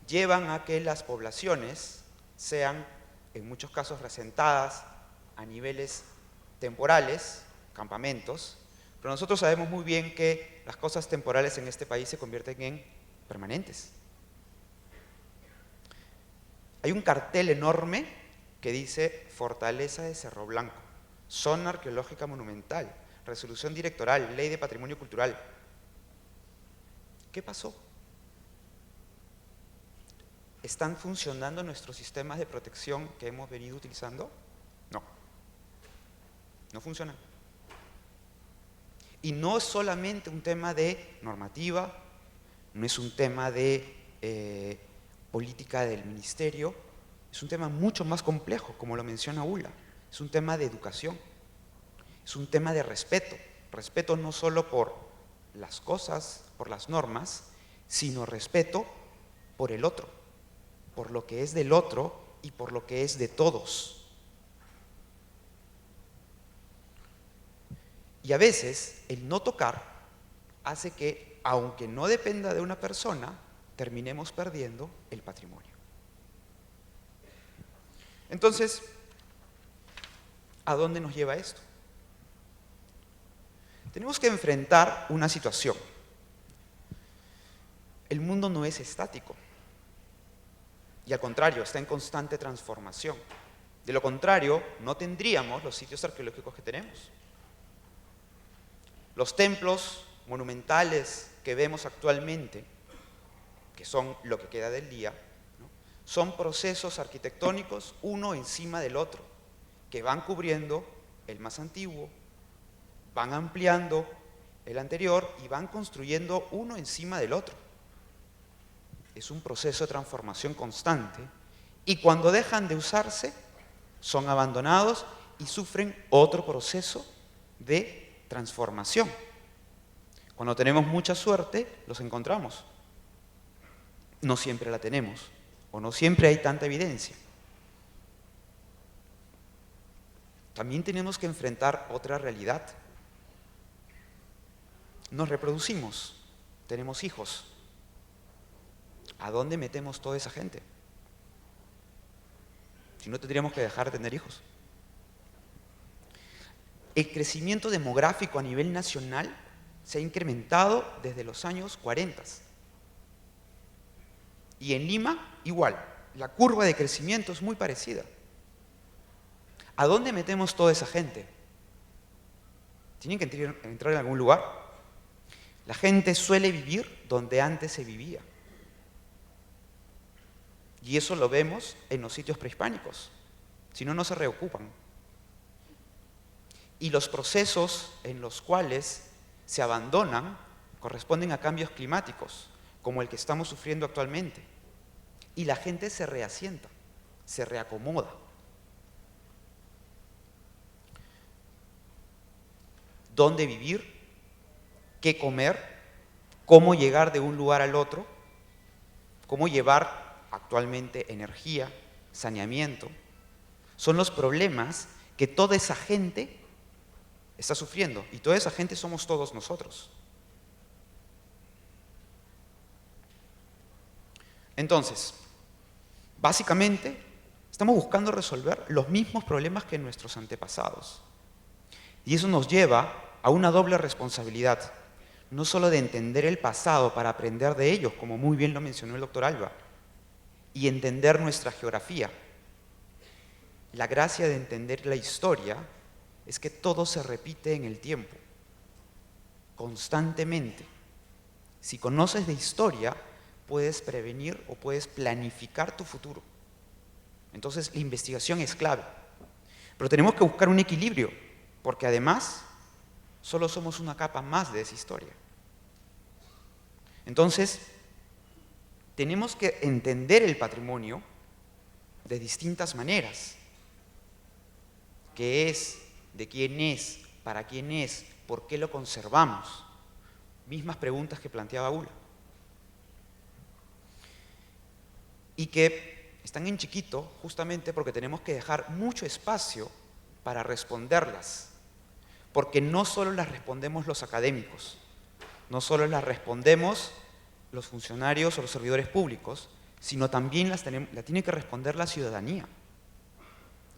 llevan a que las poblaciones sean, en muchos casos, resentadas a niveles temporales, campamentos, pero nosotros sabemos muy bien que las cosas temporales en este país se convierten en permanentes. Hay un cartel enorme que dice Fortaleza de Cerro Blanco, zona arqueológica monumental, resolución directoral, ley de patrimonio cultural. ¿Qué pasó? ¿Están funcionando nuestros sistemas de protección que hemos venido utilizando? No. No funcionan. Y no es solamente un tema de normativa, no es un tema de política del ministerio, es un tema mucho más complejo, como lo menciona Ula. Es un tema de educación, es un tema de respeto. Respeto no solo por las cosas, por las normas, sino respeto por el otro, por lo que es del otro y por lo que es de todos. Y a veces el no tocar hace que, aunque no dependa de una persona, terminemos perdiendo el patrimonio. Entonces, ¿a dónde nos lleva esto? Tenemos que enfrentar una situación. El mundo no es estático y al contrario, está en constante transformación. De lo contrario, no tendríamos los sitios arqueológicos que tenemos. Los templos monumentales que vemos actualmente, que son lo que queda del día, ¿no?, son procesos arquitectónicos uno encima del otro, que van cubriendo el más antiguo, van ampliando el anterior y van construyendo uno encima del otro. Es un proceso de transformación constante y cuando dejan de usarse son abandonados y sufren otro proceso de transformación. Cuando tenemos mucha suerte, los encontramos. No siempre la tenemos o no siempre hay tanta evidencia. También tenemos que enfrentar otra realidad. Nos reproducimos, tenemos hijos. ¿A dónde metemos toda esa gente? Si no, tendríamos que dejar de tener hijos. El crecimiento demográfico a nivel nacional se ha incrementado desde los años 40. Y en Lima, igual, la curva de crecimiento es muy parecida. ¿A dónde metemos toda esa gente? ¿Tienen que entrar en algún lugar? La gente suele vivir donde antes se vivía. Y eso lo vemos en los sitios prehispánicos. Si no, no se reocupan. Y los procesos en los cuales se abandonan corresponden a cambios climáticos, como el que estamos sufriendo actualmente. Y la gente se reasienta, se reacomoda. ¿Dónde vivir? ¿Qué comer? ¿Cómo llegar de un lugar al otro? ¿Cómo llevar actualmente energía, saneamiento? Son los problemas que toda esa gente está sufriendo. Y toda esa gente somos todos nosotros. Entonces, básicamente, estamos buscando resolver los mismos problemas que nuestros antepasados. Y eso nos lleva a una doble responsabilidad. no solo de entender el pasado para aprender de ellos, como muy bien lo mencionó el doctor Alba, y entender nuestra geografía. La gracia de entender la historia es que todo se repite en el tiempo, constantemente. Si conoces de historia, puedes prevenir o puedes planificar tu futuro. Entonces, la investigación es clave. Pero tenemos que buscar un equilibrio, porque además, solo somos una capa más de esa historia. Entonces, tenemos que entender el patrimonio de distintas maneras. ¿Qué es? ¿De quién es? ¿Para quién es? ¿Por qué lo conservamos? Mismas preguntas que planteaba Ula. Y que están en chiquito justamente porque tenemos que dejar mucho espacio para responderlas. Porque no solo las respondemos los académicos, no solo las respondemos los funcionarios o los servidores públicos, sino también la tiene que responder la ciudadanía.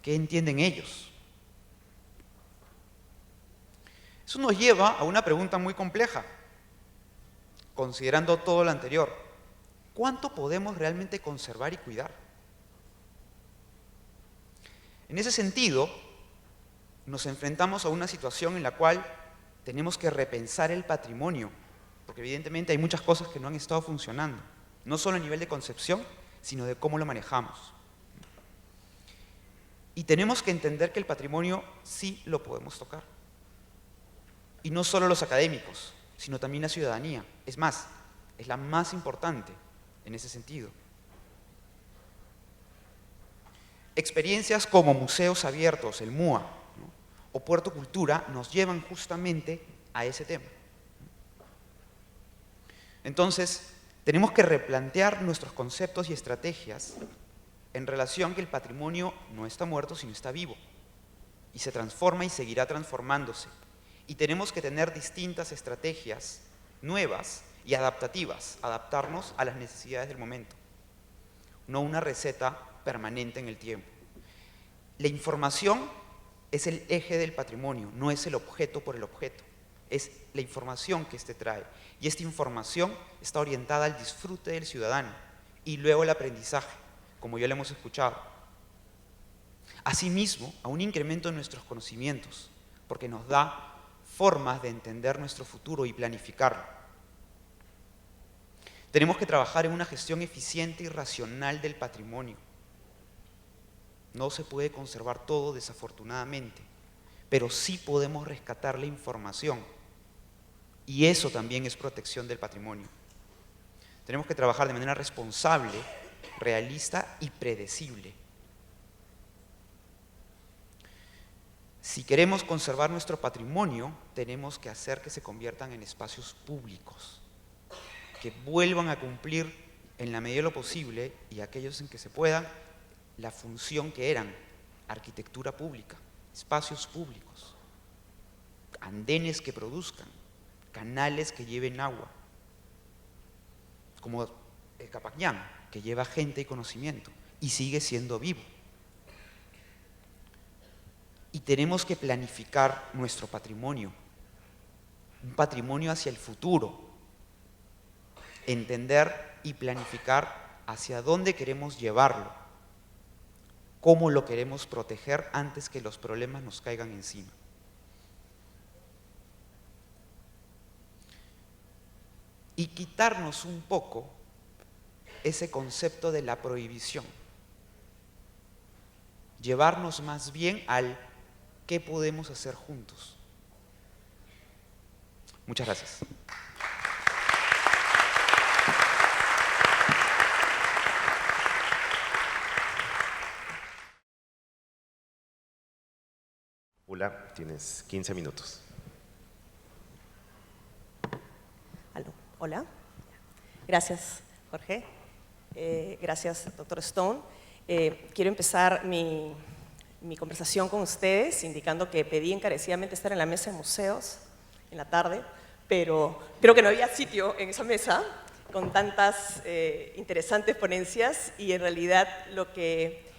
¿Qué entienden ellos? Eso nos lleva a una pregunta muy compleja, considerando todo lo anterior. ¿Cuánto podemos realmente conservar y cuidar? En ese sentido, nos enfrentamos a una situación en la cual tenemos que repensar el patrimonio, porque evidentemente hay muchas cosas que no han estado funcionando, no solo a nivel de concepción, sino de cómo lo manejamos. Y tenemos que entender que el patrimonio sí lo podemos tocar. Y no solo los académicos, sino también la ciudadanía. Es más, es la más importante en ese sentido. Experiencias como museos abiertos, el MUA, ¿no?, o Puerto Cultura nos llevan justamente a ese tema. Entonces, tenemos que replantear nuestros conceptos y estrategias en relación a que el patrimonio no está muerto, sino está vivo. Y se transforma y seguirá transformándose. Y tenemos que tener distintas estrategias nuevas y adaptativas, adaptarnos a las necesidades del momento, no una receta permanente en el tiempo. La información es el eje del patrimonio, no es el objeto por el objeto, es la información que éste trae. Y esta información está orientada al disfrute del ciudadano y luego al aprendizaje, como ya lo hemos escuchado. Asimismo, a un incremento en nuestros conocimientos, porque nos da formas de entender nuestro futuro y planificarlo. Tenemos que trabajar en una gestión eficiente y racional del patrimonio. No se puede conservar todo, desafortunadamente, pero sí podemos rescatar la información. Y eso también es protección del patrimonio. Tenemos que trabajar de manera responsable, realista y predecible. Si queremos conservar nuestro patrimonio, tenemos que hacer que se conviertan en espacios públicos, que vuelvan a cumplir en la medida de lo posible, y aquellos en que se pueda, la función que eran: arquitectura pública, espacios públicos, andenes que produzcan, canales que lleven agua, como el Capañán, que lleva gente y conocimiento, y sigue siendo vivo. Y tenemos que planificar nuestro patrimonio, un patrimonio hacia el futuro, entender y planificar hacia dónde queremos llevarlo, cómo lo queremos proteger antes que los problemas nos caigan encima. Y quitarnos un poco ese concepto de la prohibición, llevarnos más bien al ¿qué podemos hacer juntos? Muchas gracias. Ula, tienes 15 minutos. Aló. Hola. Gracias, Jorge. Gracias, doctor Stone. Quiero empezar mi conversación con ustedes indicando que pedí encarecidamente estar en la mesa de museos en la tarde, pero creo que no había sitio en esa mesa con tantas interesantes ponencias, y en realidad lo que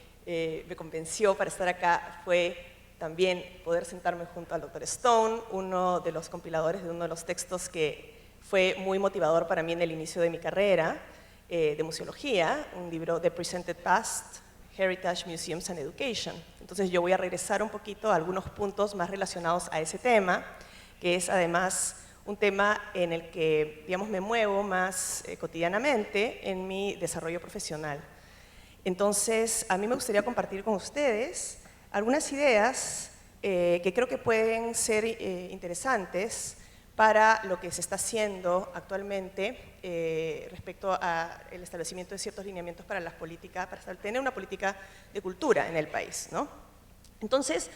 me convenció para estar acá fue también poder sentarme junto al doctor Stone, uno de los compiladores de uno de los textos que fue muy motivador para mí en el inicio de mi carrera de museología, un libro The Presented Past, Heritage, Museums and Education. Entonces yo voy a regresar un poquito a algunos puntos más relacionados a ese tema, que es además un tema en el que, digamos, me muevo más cotidianamente en mi desarrollo profesional. Entonces, a mí me gustaría compartir con ustedes algunas ideas que creo que pueden ser interesantes para lo que se está haciendo actualmente respecto al establecimiento de ciertos lineamientos para las políticas, para tener una política de cultura en el país, ¿no? Entonces,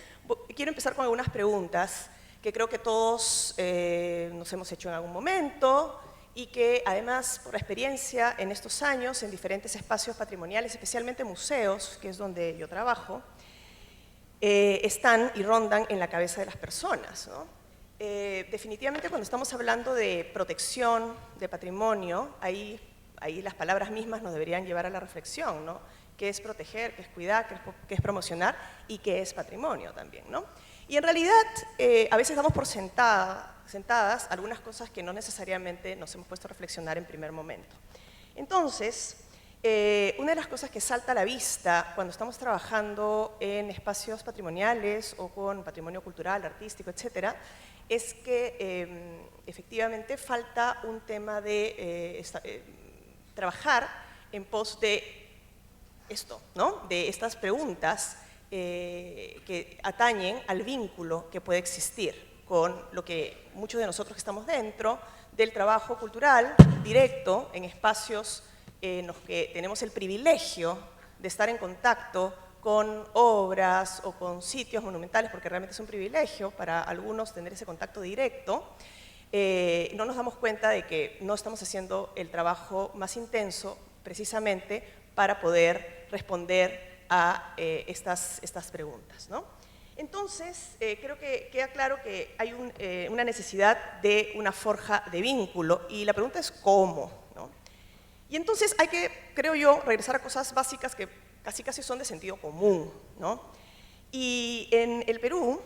quiero empezar con algunas preguntas que creo que todos nos hemos hecho en algún momento y que además, por la experiencia en estos años en diferentes espacios patrimoniales, especialmente museos, que es donde yo trabajo, están y rondan en la cabeza de las personas, ¿no? Definitivamente cuando estamos hablando de protección de patrimonio, ahí las palabras mismas nos deberían llevar a la reflexión, ¿no? ¿Qué es proteger, qué es cuidar, qué es promocionar y qué es patrimonio también, ¿no? Y en realidad a veces damos por sentadas algunas cosas que no necesariamente nos hemos puesto a reflexionar en primer momento. Entonces, una de las cosas que salta a la vista cuando estamos trabajando en espacios patrimoniales o con patrimonio cultural, artístico, etcétera, es que efectivamente falta un tema de trabajar en pos de esto, ¿no? De estas preguntas que atañen al vínculo que puede existir con lo que muchos de nosotros que estamos dentro del trabajo cultural directo en espacios en los que tenemos el privilegio de estar en contacto con obras o con sitios monumentales, porque realmente es un privilegio para algunos tener ese contacto directo, no nos damos cuenta de que no estamos haciendo el trabajo más intenso precisamente para poder responder a estas preguntas, ¿no? Entonces, creo que queda claro que hay una necesidad de una forja de vínculo y la pregunta es ¿cómo? ¿No? Y entonces hay que, creo yo, regresar a cosas básicas que casi son de sentido común, ¿no? Y en el Perú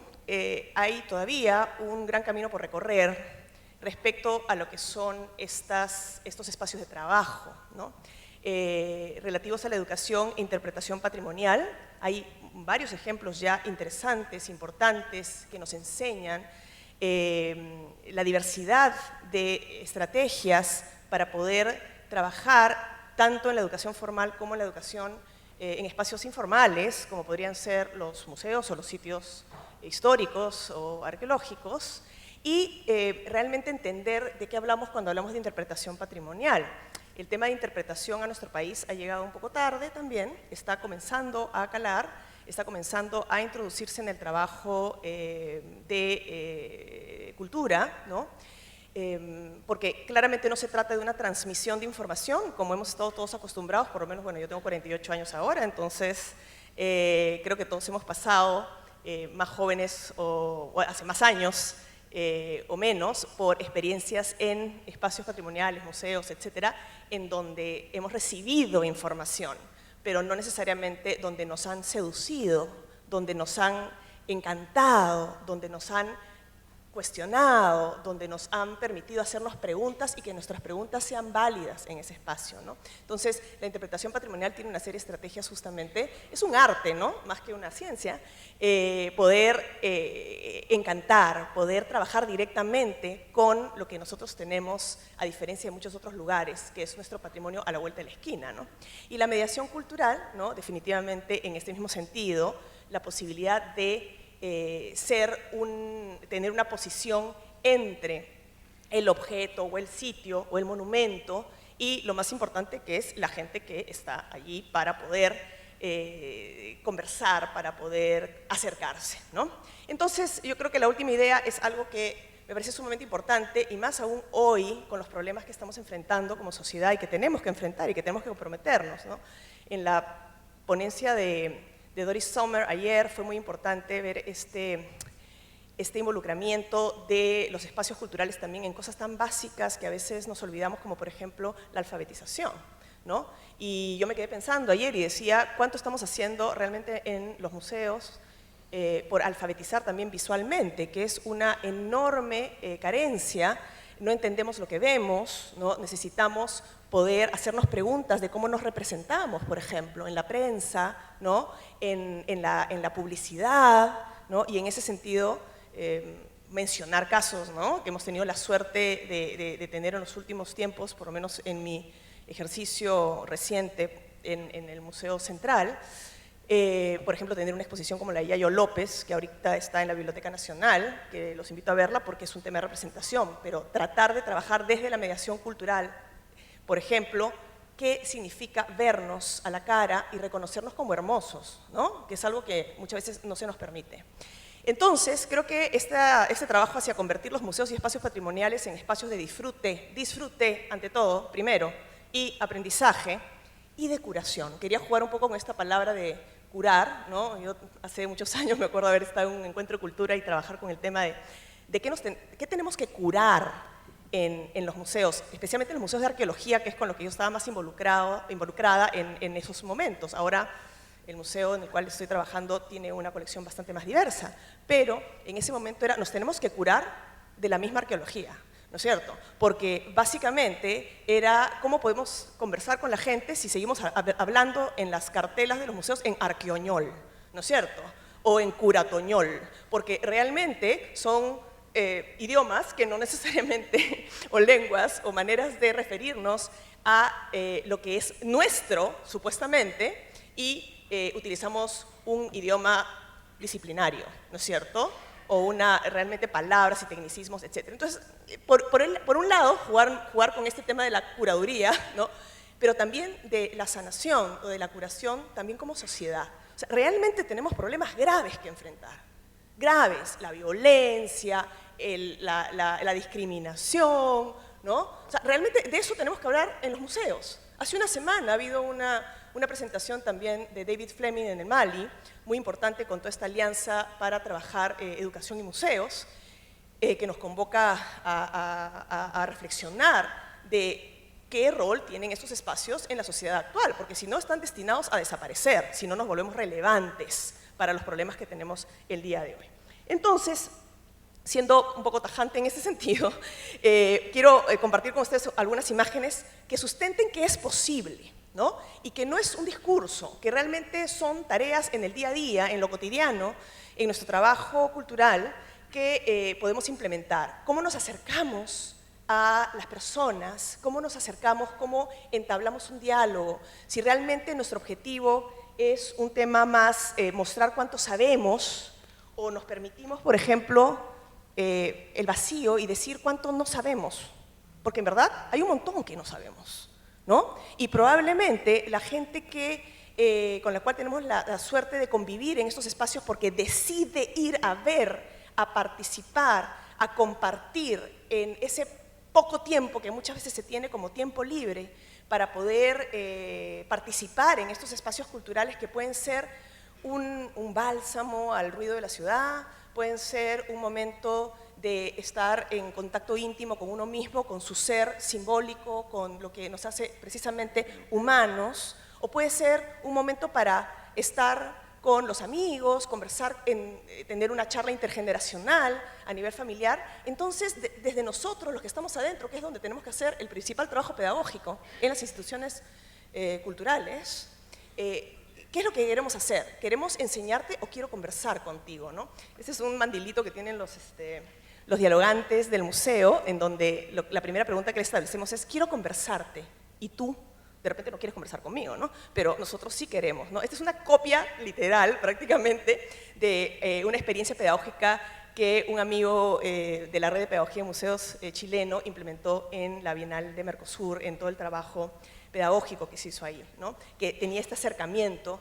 hay todavía un gran camino por recorrer respecto a lo que son estos espacios de trabajo, ¿no? Relativos a la educación e interpretación patrimonial. Hay varios ejemplos ya interesantes, importantes, que nos enseñan la diversidad de estrategias para poder trabajar tanto en la educación formal como en la educación en espacios informales, como podrían ser los museos o los sitios históricos o arqueológicos, y realmente entender de qué hablamos cuando hablamos de interpretación patrimonial. El tema de interpretación a nuestro país ha llegado un poco tarde también, está comenzando a calar, está comenzando a introducirse en el trabajo de cultura, ¿no? Porque claramente no se trata de una transmisión de información, como hemos estado todos acostumbrados, por lo menos, bueno, yo tengo 48 años ahora, entonces creo que todos hemos pasado, más jóvenes o hace más años o menos, por experiencias en espacios patrimoniales, museos, etcétera, en donde hemos recibido información, pero no necesariamente donde nos han seducido, donde nos han encantado, donde nos han cuestionado, donde nos han permitido hacernos preguntas y que nuestras preguntas sean válidas en ese espacio, ¿no? Entonces, la interpretación patrimonial tiene una serie de estrategias justamente, es un arte, ¿no? Más que una ciencia, poder encantar, poder trabajar directamente con lo que nosotros tenemos, a diferencia de muchos otros lugares, que es nuestro patrimonio a la vuelta de la esquina, ¿no? Y la mediación cultural, ¿no? Definitivamente en este mismo sentido, la posibilidad de tener una posición entre el objeto o el sitio o el monumento y lo más importante que es la gente que está allí para poder conversar, para poder acercarse, ¿no? Entonces yo creo que la última idea es algo que me parece sumamente importante y más aún hoy con los problemas que estamos enfrentando como sociedad y que tenemos que enfrentar y que tenemos que comprometernos, ¿no? En la ponencia de Doris Sommer ayer fue muy importante ver este involucramiento de los espacios culturales también en cosas tan básicas que a veces nos olvidamos, como por ejemplo la alfabetización, ¿no? Y yo me quedé pensando ayer y decía, ¿cuánto estamos haciendo realmente en los museos por alfabetizar también visualmente? Que es una enorme carencia no entendemos lo que vemos, ¿no? Necesitamos poder hacernos preguntas de cómo nos representamos, por ejemplo, en la prensa, ¿no? en la publicidad, ¿no? Y en ese sentido mencionar casos, ¿no? Que hemos tenido la suerte de tener en los últimos tiempos, por lo menos en mi ejercicio reciente en el Museo Central. Por ejemplo, tener una exposición como la de Yayo López, que ahorita está en la Biblioteca Nacional, que los invito a verla porque es un tema de representación, pero tratar de trabajar desde la mediación cultural, por ejemplo, qué significa vernos a la cara y reconocernos como hermosos, ¿no? Que es algo que muchas veces no se nos permite. Entonces, creo que este trabajo hacia convertir los museos y espacios patrimoniales en espacios de disfrute ante todo, primero, y aprendizaje, y de curación. Quería jugar un poco con esta palabra de curar, ¿no? Yo hace muchos años me acuerdo haber estado en un encuentro de cultura y trabajar con el tema de qué tenemos que curar en los museos, especialmente en los museos de arqueología, que es con lo que yo estaba más involucrada en esos momentos. Ahora, el museo en el cual estoy trabajando tiene una colección bastante más diversa, pero en ese momento nos tenemos que curar de la misma arqueología, ¿no es cierto? Porque básicamente era cómo podemos conversar con la gente si seguimos hablando en las cartelas de los museos en arqueoñol, ¿no es cierto? O en curatoñol, porque realmente son idiomas que no necesariamente, o lenguas, o maneras de referirnos a lo que es nuestro, supuestamente, y utilizamos un idioma disciplinario, ¿no es cierto? O realmente palabras y tecnicismos, etc. Entonces, por un lado, jugar con este tema de la curaduría, ¿no? Pero también de la sanación o de la curación también como sociedad. O sea, realmente tenemos problemas graves que enfrentar. Graves, la violencia, la discriminación, ¿no? O sea, realmente de eso tenemos que hablar en los museos. Hace una semana ha habido una presentación también de David Fleming en el Mali, muy importante con toda esta alianza para trabajar educación y museos, que nos convoca a reflexionar de qué rol tienen estos espacios en la sociedad actual, porque si no están destinados a desaparecer, si no nos volvemos relevantes para los problemas que tenemos el día de hoy. Entonces, siendo un poco tajante en ese sentido, quiero compartir con ustedes algunas imágenes que sustenten que es posible, ¿no? Y que no es un discurso, que realmente son tareas en el día a día, en lo cotidiano, en nuestro trabajo cultural, que podemos implementar. ¿Cómo nos acercamos a las personas? ¿Cómo nos acercamos? ¿Cómo entablamos un diálogo? Si realmente nuestro objetivo es un tema más mostrar cuánto sabemos, o nos permitimos, por ejemplo, el vacío y decir cuánto no sabemos, porque en verdad hay un montón que no sabemos, ¿no? Y probablemente la gente con la cual tenemos la suerte de convivir en estos espacios porque decide ir a ver, a participar, a compartir en ese poco tiempo que muchas veces se tiene como tiempo libre para poder participar en estos espacios culturales que pueden ser un bálsamo al ruido de la ciudad, pueden ser un momento de estar en contacto íntimo con uno mismo, con su ser simbólico, con lo que nos hace precisamente humanos, o puede ser un momento para estar con los amigos, conversar, tener una charla intergeneracional a nivel familiar. Entonces, desde nosotros, los que estamos adentro, que es donde tenemos que hacer el principal trabajo pedagógico en las instituciones culturales, ¿qué es lo que queremos hacer? ¿Queremos enseñarte o quiero conversar contigo, ¿no? Este es un mandilito que tienen los dialogantes del museo, en donde la primera pregunta que les establecemos es, quiero conversarte, y tú de repente no quieres conversar conmigo, ¿no? Pero nosotros sí queremos, ¿no? Esta es una copia literal, prácticamente, de una experiencia pedagógica que un amigo de la Red de Pedagogía de Museos chileno implementó en la Bienal de Mercosur, en todo el trabajo pedagógico que se hizo ahí, ¿no? Que tenía este acercamiento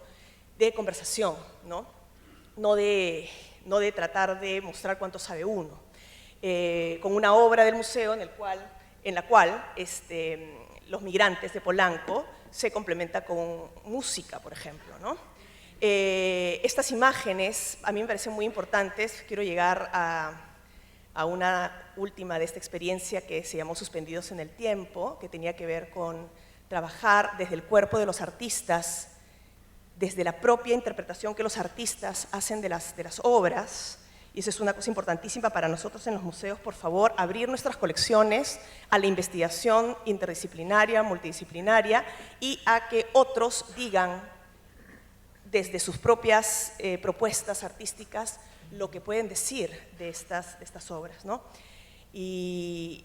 de conversación, ¿no? No de tratar de mostrar cuánto sabe uno. Con una obra del museo en la cual los migrantes de Polanco se complementa con música, por ejemplo, ¿no? Estas imágenes a mí me parecen muy importantes. Quiero llegar a una última de esta experiencia que se llamó Suspendidos en el Tiempo, que tenía que ver con trabajar desde el cuerpo de los artistas, desde la propia interpretación que los artistas hacen de las obras, y eso es una cosa importantísima para nosotros en los museos, por favor, abrir nuestras colecciones a la investigación interdisciplinaria, multidisciplinaria, y a que otros digan desde sus propias propuestas artísticas lo que pueden decir de estas obras, ¿no? Y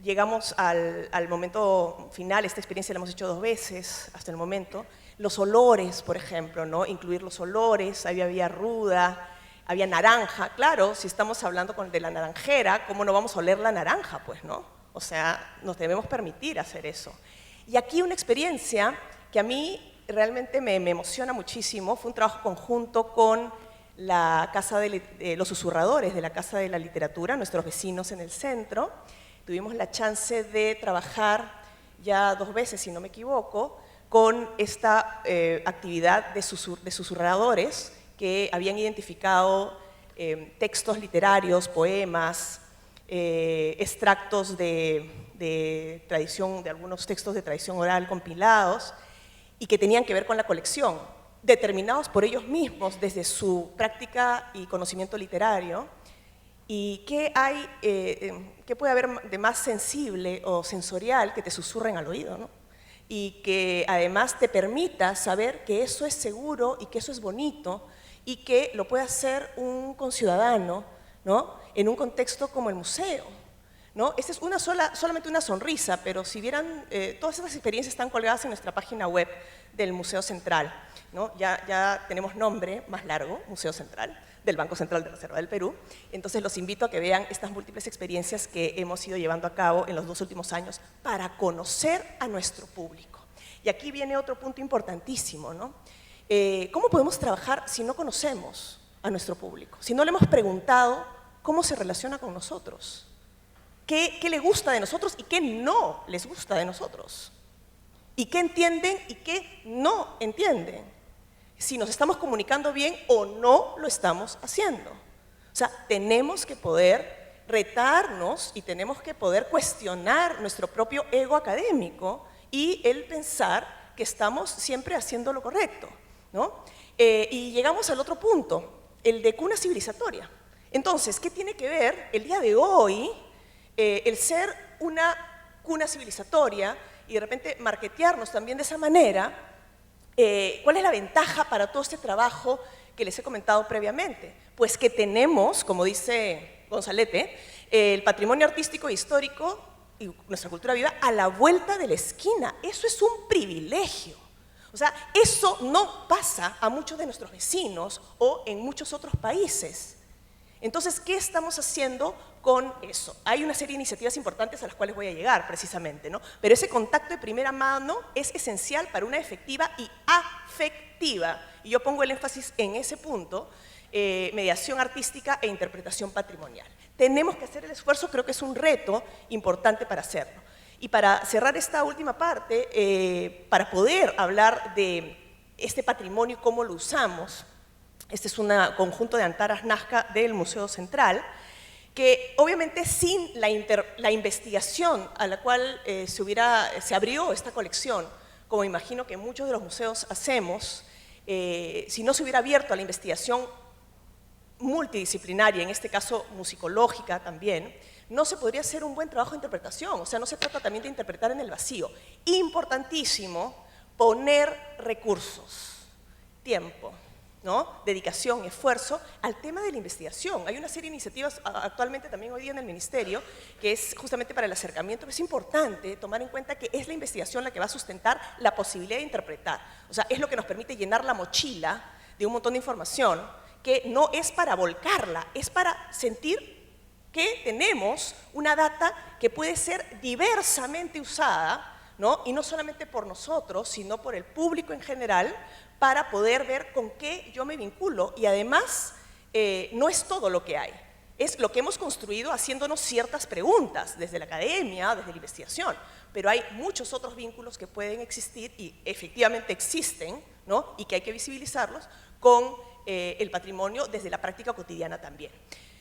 llegamos al momento final. Esta experiencia la hemos hecho 2 veces hasta el momento. Los olores, por ejemplo, ¿no? Incluir los olores, había ruda, había naranja. Claro, si estamos hablando de la naranjera, ¿cómo no vamos a oler la naranja? Pues, ¿no? O sea, nos debemos permitir hacer eso. Y aquí una experiencia que a mí realmente me emociona muchísimo, fue un trabajo conjunto con la Casa de los Susurradores de la Casa de la Literatura, nuestros vecinos en el centro. Tuvimos la chance de trabajar ya 2 veces, si no me equivoco, con esta actividad de susurradores que habían identificado textos literarios, poemas, extractos de tradición, de algunos textos de tradición oral compilados, y que tenían que ver con la colección, determinados por ellos mismos desde su práctica y conocimiento literario. ¿Y qué puede haber de más sensible o sensorial que te susurren al oído, ¿no? Y que además te permita saber que eso es seguro y que eso es bonito y que lo puede hacer un conciudadano, ¿no? En un contexto como el museo, ¿no? Esta es solamente una sonrisa, pero si vieran, todas estas experiencias están colgadas en nuestra página web del Museo Central, ¿no? Ya tenemos nombre más largo, Museo Central, del Banco Central de Reserva del Perú. Entonces los invito a que vean estas múltiples experiencias que hemos ido llevando a cabo en los 2 últimos años para conocer a nuestro público. Y aquí viene otro punto importantísimo, ¿no? ¿Cómo podemos trabajar si no conocemos a nuestro público? Si no le hemos preguntado cómo se relaciona con nosotros, qué le gusta de nosotros y qué no les gusta de nosotros, y qué entienden y qué no entienden, si nos estamos comunicando bien o no lo estamos haciendo. O sea, tenemos que poder retarnos y tenemos que poder cuestionar nuestro propio ego académico y el pensar que estamos siempre haciendo lo correcto, ¿no? Y llegamos al otro punto, el de cuna civilizatoria. Entonces, ¿qué tiene que ver el día de hoy el ser una cuna civilizatoria y de repente marketearnos también de esa manera? ¿Cuál es la ventaja para todo este trabajo que les he comentado previamente? Pues que tenemos, como dice Gonzalete, el patrimonio artístico e histórico y nuestra cultura viva a la vuelta de la esquina. Eso es un privilegio. O sea, eso no pasa a muchos de nuestros vecinos o en muchos otros países. Entonces, ¿qué estamos haciendo con eso? Hay una serie de iniciativas importantes a las cuales voy a llegar precisamente, ¿no? Pero ese contacto de primera mano es esencial para una efectiva y afectiva, y yo pongo el énfasis en ese punto, mediación artística e interpretación patrimonial. Tenemos que hacer el esfuerzo, creo que es un reto importante para hacerlo. Y para cerrar esta última parte, para poder hablar de este patrimonio y cómo lo usamos, este es un conjunto de Antaras Nazca del Museo Central, que obviamente sin la investigación a la cual se abrió esta colección, como imagino que muchos de los museos hacemos, si no se hubiera abierto a la investigación multidisciplinaria, en este caso musicológica también, no se podría hacer un buen trabajo de interpretación. O sea, no se trata también de interpretar en el vacío. Importantísimo poner recursos, tiempo, ¿no? Dedicación, esfuerzo al tema de la investigación. Hay una serie de iniciativas actualmente también hoy día en el Ministerio que es justamente para el acercamiento. Es importante tomar en cuenta que es la investigación la que va a sustentar la posibilidad de interpretar. O sea, es lo que nos permite llenar la mochila de un montón de información que no es para volcarla, es para sentir que tenemos una data que puede ser diversamente usada, ¿no? Y no solamente por nosotros, sino por el público en general, para poder ver con qué yo me vinculo. Y además, no es todo lo que hay, es lo que hemos construido haciéndonos ciertas preguntas, desde la academia, desde la investigación, pero hay muchos otros vínculos que pueden existir y efectivamente existen, ¿no? Y que hay que visibilizarlos con el patrimonio desde la práctica cotidiana también.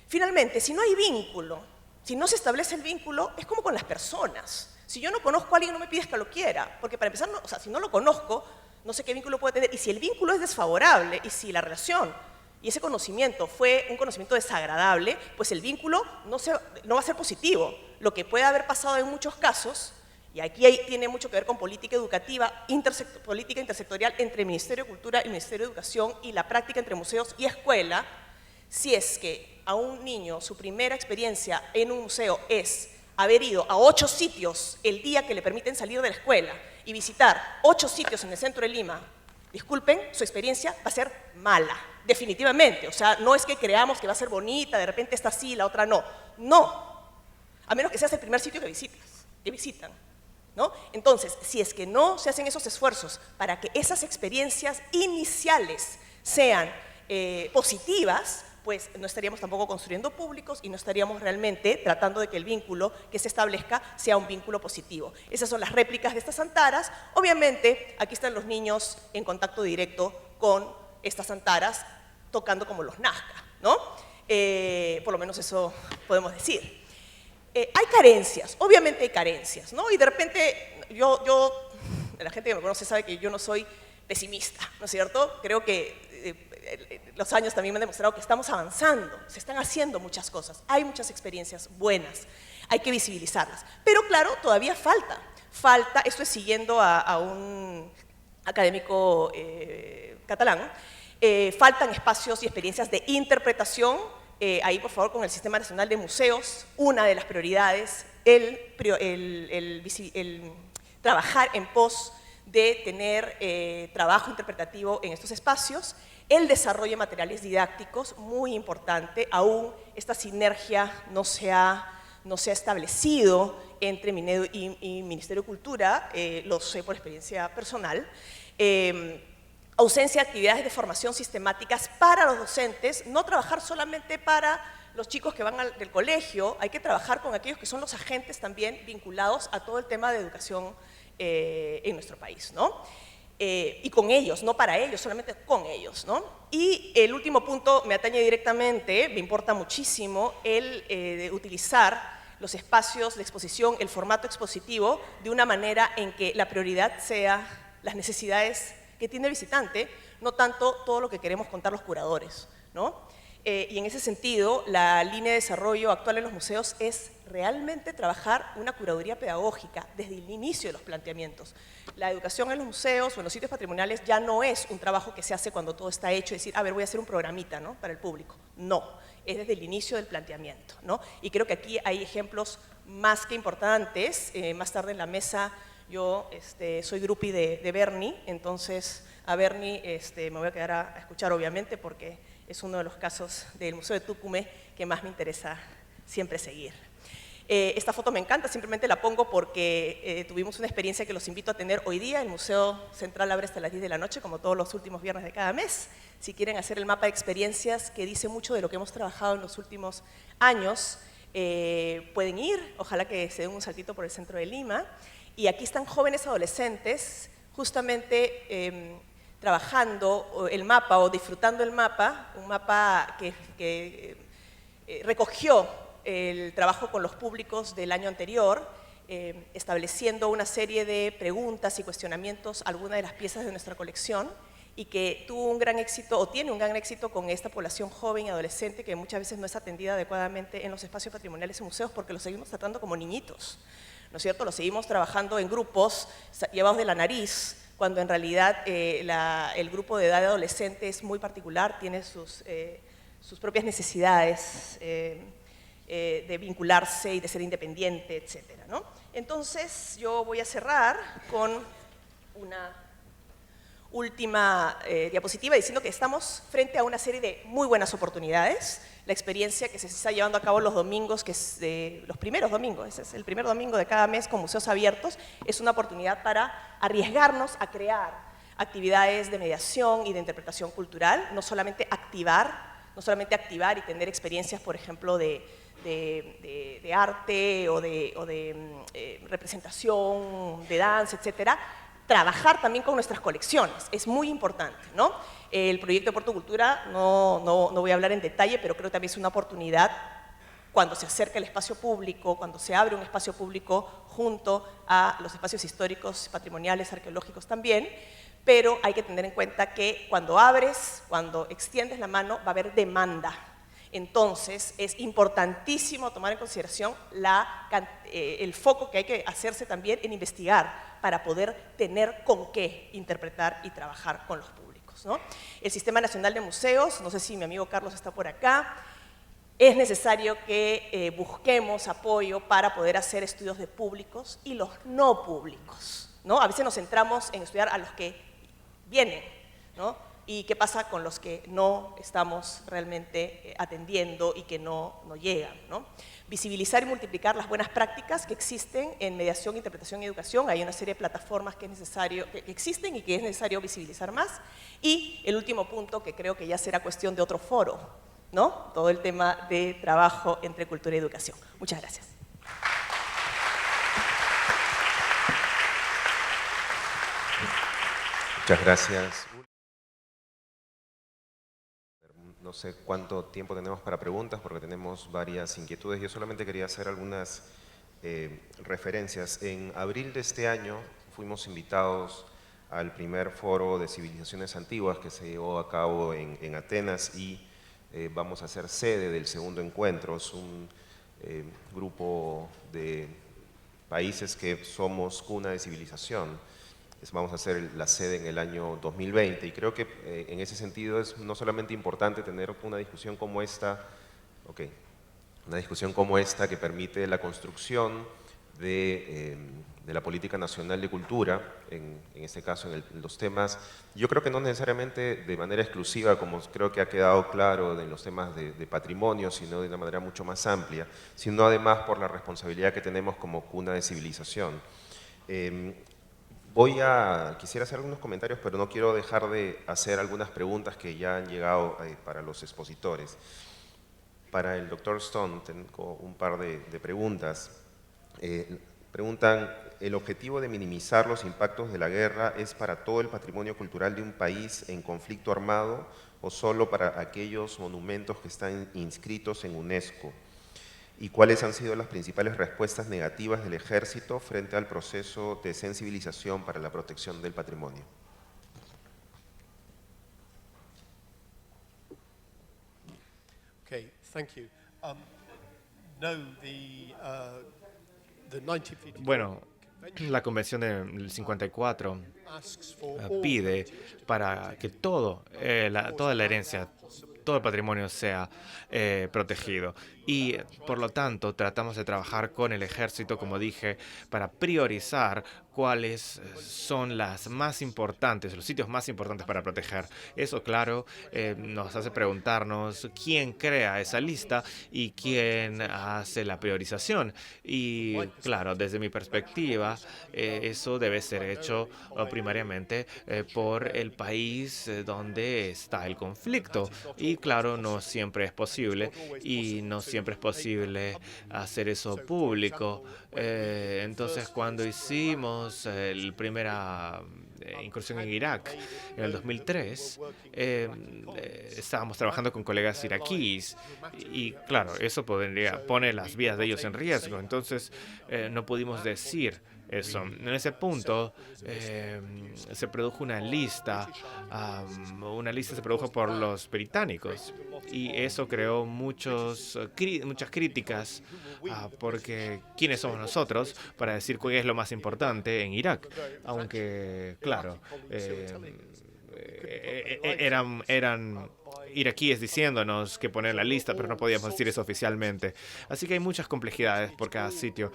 Finalmente, si no hay vínculo, si no se establece el vínculo, es como con las personas. Si yo no conozco a alguien, no me pides que lo quiera, porque para empezar, o sea, si no lo conozco, no sé qué vínculo puede tener. Y si el vínculo es desfavorable y si la relación y ese conocimiento fue un conocimiento desagradable, pues el vínculo no va a ser positivo. Lo que puede haber pasado en muchos casos, y aquí tiene mucho que ver con política educativa, política intersectorial entre el Ministerio de Cultura y el Ministerio de Educación y la práctica entre museos y escuela, si es que a un niño su primera experiencia en un museo es haber ido a 8 sitios el día que le permiten salir de la escuela y visitar 8 sitios en el centro de Lima, disculpen, su experiencia va a ser mala, definitivamente. O sea, no es que creamos que va a ser bonita, de repente esta sí, la otra no. No, a menos que seas el primer sitio que visitan, ¿no? Entonces, si es que no se hacen esos esfuerzos para que esas experiencias iniciales sean positivas, pues no estaríamos tampoco construyendo públicos y no estaríamos realmente tratando de que el vínculo que se establezca sea un vínculo positivo. Esas son las réplicas de estas antaras. Obviamente, aquí están los niños en contacto directo con estas antaras, tocando como los Nazca, ¿no? Por lo menos eso podemos decir. Hay carencias, obviamente hay carencias, ¿no? Y de repente, la gente que me conoce sabe que yo no soy pesimista, ¿no es cierto? Creo que los años también me han demostrado que estamos avanzando, se están haciendo muchas cosas, hay muchas experiencias buenas, hay que visibilizarlas. Pero claro, todavía falta, esto es siguiendo a un académico catalán, faltan espacios y experiencias de interpretación. Ahí, por favor, con el Sistema Nacional de Museos, una de las prioridades, el trabajar en pos de tener trabajo interpretativo en estos espacios, el desarrollo de materiales didácticos, muy importante, aún esta sinergia no se ha establecido entre Minedu y Ministerio de Cultura, lo sé por experiencia personal. Ausencia de actividades de formación sistemáticas para los docentes, no trabajar solamente para los chicos que van del colegio, hay que trabajar con aquellos que son los agentes también vinculados a todo el tema de educación en nuestro país, ¿no? Y con ellos, no para ellos, solamente con ellos, ¿no? Y el último punto me atañe directamente, me importa muchísimo el de utilizar los espacios de exposición, el formato expositivo, de una manera en que la prioridad sea las necesidades que tiene el visitante, no tanto todo lo que queremos contar los curadores, ¿no? Y en ese sentido, la línea de desarrollo actual en los museos es realmente trabajar una curaduría pedagógica desde el inicio de los planteamientos. La educación en los museos o en los sitios patrimoniales ya no es un trabajo que se hace cuando todo está hecho y decir, a ver, voy a hacer un programita, ¿no?, para el público. No, es desde el inicio del planteamiento, ¿no? Y creo que aquí hay ejemplos más que importantes. Más tarde en la mesa yo soy groupie de Berni, entonces a Berni me voy a quedar a escuchar, obviamente, porque es uno de los casos del Museo de Tucumé que más me interesa siempre seguir. Esta foto me encanta, simplemente la pongo porque tuvimos una experiencia que los invito a tener hoy día. El Museo Central abre hasta las 10 de la noche, como todos los últimos viernes de cada mes. Si quieren hacer el mapa de experiencias que dice mucho de lo que hemos trabajado en los últimos años, pueden ir, ojalá que se den un saltito por el centro de Lima. Y aquí están jóvenes adolescentes, justamente trabajando el mapa o disfrutando el mapa, un mapa que recogió el trabajo con los públicos del año anterior, estableciendo una serie de preguntas y cuestionamientos a algunas de las piezas de nuestra colección, y que tuvo un gran éxito, o tiene un gran éxito con esta población joven y adolescente que muchas veces no es atendida adecuadamente en los espacios patrimoniales y museos porque los seguimos tratando como niñitos, ¿no es cierto? Los seguimos trabajando en grupos llevados de la nariz, cuando en realidad el grupo de edad de adolescente es muy particular, tiene sus propias necesidades de vincularse y de ser independiente, etcétera, ¿no? Entonces, yo voy a cerrar con una última diapositiva diciendo que estamos frente a una serie de muy buenas oportunidades. La experiencia que se está llevando a cabo los domingos, que es los primeros domingos, ese es el primer domingo de cada mes con museos abiertos, es una oportunidad para arriesgarnos a crear actividades de mediación y de interpretación cultural, no solamente activar y tener experiencias, por ejemplo, de arte o de representación, de danza, etcétera. Trabajar también con nuestras colecciones, es muy importante, ¿no? El proyecto de Puerto Cultura, no voy a hablar en detalle, pero creo que también es una oportunidad cuando se acerca el espacio público, cuando se abre un espacio público junto a los espacios históricos, patrimoniales, arqueológicos también, pero hay que tener en cuenta que cuando abres, cuando extiendes la mano, va a haber demanda. Entonces, es importantísimo tomar en consideración el foco que hay que hacerse también en investigar para poder tener con qué interpretar y trabajar con los públicos, ¿no? El Sistema Nacional de Museos, no sé si mi amigo Carlos está por acá, es necesario que busquemos apoyo para poder hacer estudios de públicos y los no públicos, ¿no? A veces nos centramos en estudiar a los que vienen, ¿no? Y qué pasa con los que no estamos realmente atendiendo y que no llegan, ¿no? Visibilizar y multiplicar las buenas prácticas que existen en mediación, interpretación y educación. Hay una serie de plataformas que existen y que es necesario visibilizar más. Y el último punto, que creo que ya será cuestión de otro foro, ¿no? Todo el tema de trabajo entre cultura y educación. Muchas gracias. Muchas gracias. No sé cuánto tiempo tenemos para preguntas porque tenemos varias inquietudes. Yo solamente quería hacer algunas referencias. En abril de este año fuimos invitados al primer foro de civilizaciones antiguas que se llevó a cabo en Atenas y vamos a ser sede del segundo encuentro. Es un grupo de países que somos cuna de civilización. Vamos a hacer la sede en el año 2020 y creo que en ese sentido es no solamente importante tener una discusión como esta, una discusión como esta que permite la construcción de la política nacional de cultura, en este caso en los temas, yo creo que no necesariamente de manera exclusiva, como creo que ha quedado claro en los temas de patrimonio, sino de una manera mucho más amplia, sino además por la responsabilidad que tenemos como cuna de civilización. Quisiera hacer algunos comentarios, pero no quiero dejar de hacer algunas preguntas que ya han llegado para los expositores. Para el doctor Stone, tengo un par de preguntas. Preguntan, ¿el objetivo de minimizar los impactos de la guerra es para todo el patrimonio cultural de un país en conflicto armado o solo para aquellos monumentos que están inscritos en UNESCO? ¿Y cuáles han sido las principales respuestas negativas del ejército frente al proceso de sensibilización para la protección del patrimonio? Okay, thank you. No, the 1954 Bueno, la Convención del 54 pide para que toda la herencia, todo el patrimonio sea protegido. Y por lo tanto tratamos de trabajar con el ejército, como dije, para priorizar cuáles son las más importantes, los sitios más importantes para proteger. Eso, claro, nos hace preguntarnos quién crea esa lista y quién hace la priorización. Y claro, desde mi perspectiva, eso debe ser hecho primariamente por el país donde está el conflicto. Y claro, no siempre es posible y no siempre es posible hacer eso público. Entonces, cuando hicimos la primera incursión en Irak en el 2003, estábamos trabajando con colegas iraquíes y claro, eso pone las vidas de ellos en riesgo. Entonces, no pudimos decir eso. En ese punto se produjo una lista se produjo por los británicos y eso creó muchas críticas porque ¿quiénes somos nosotros para decir cuál es lo más importante en Irak? Aunque, claro, eran iraquíes diciéndonos que poner la lista, pero no podíamos decir eso oficialmente. Así que hay muchas complejidades por cada sitio.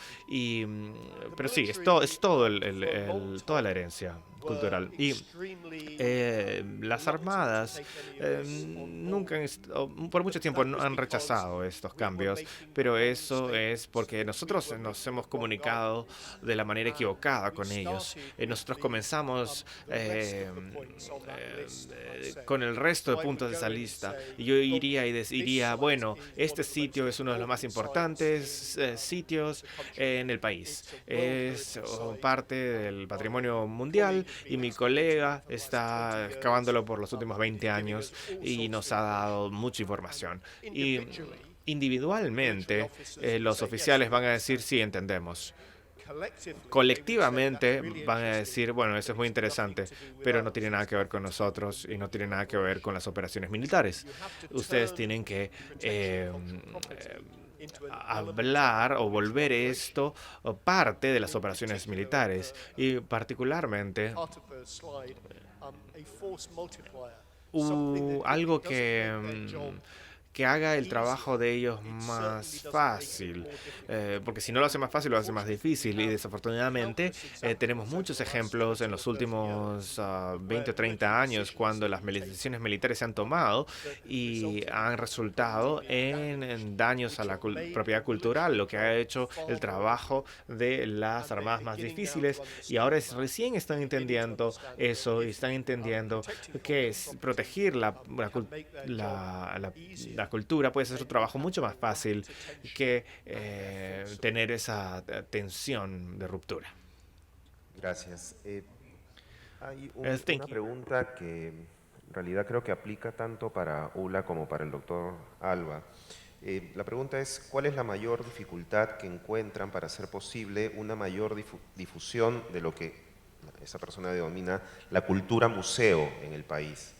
Pero sí, es todo toda la herencia cultural. Y las armadas por mucho tiempo han rechazado estos cambios, pero eso es porque nosotros nos hemos comunicado de la manera equivocada con ellos. Nosotros comenzamos con el resto de puntos de esa lista y yo iría y diría, bueno, este sitio es uno de los más importantes sitios en el país. Es parte del patrimonio mundial y mi colega está excavándolo por los últimos 20 años y nos ha dado mucha información. Y individualmente los oficiales van a decir, sí, entendemos. colectivamente van a decir, bueno, eso es muy interesante, pero no tiene nada que ver con nosotros y no tiene nada que ver con las operaciones militares. Ustedes tienen que hablar o volver esto parte de las operaciones militares y particularmente algo que haga el trabajo de ellos más fácil, porque si no lo hace más fácil, lo hace más difícil, y desafortunadamente tenemos muchos ejemplos en los últimos 20 o 30 años cuando las decisiones militares se han tomado y han resultado en daños a la propiedad cultural, lo que ha hecho el trabajo de las armadas más difíciles, y ahora recién están entendiendo eso y están entendiendo que es proteger la cultura puede ser su trabajo mucho más fácil que tener esa tensión de ruptura. Gracias. Hay una pregunta que en realidad creo que aplica tanto para ULA como para el doctor Alba. La pregunta es, ¿cuál es la mayor dificultad que encuentran para hacer posible una mayor difusión de lo que esa persona denomina la cultura museo en el país?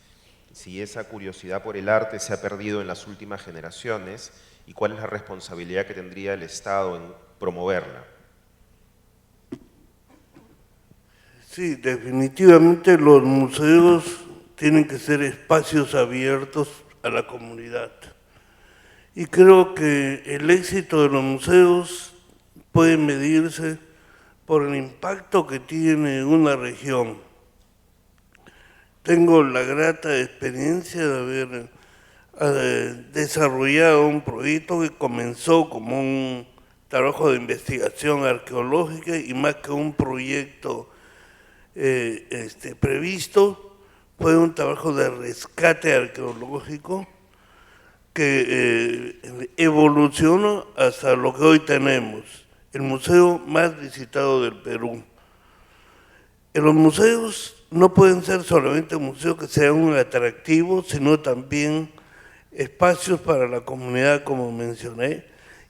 Si esa curiosidad por el arte se ha perdido en las últimas generaciones y cuál es la responsabilidad que tendría el Estado en promoverla. Sí, definitivamente los museos tienen que ser espacios abiertos a la comunidad. Y creo que el éxito de los museos puede medirse por el impacto que tiene en una región. Tengo la grata experiencia de haber desarrollado un proyecto que comenzó como un trabajo de investigación arqueológica y más que un proyecto previsto, fue un trabajo de rescate arqueológico que evolucionó hasta lo que hoy tenemos, el museo más visitado del Perú. En los museos no pueden ser solamente museos que sean un atractivo, sino también espacios para la comunidad, como mencioné,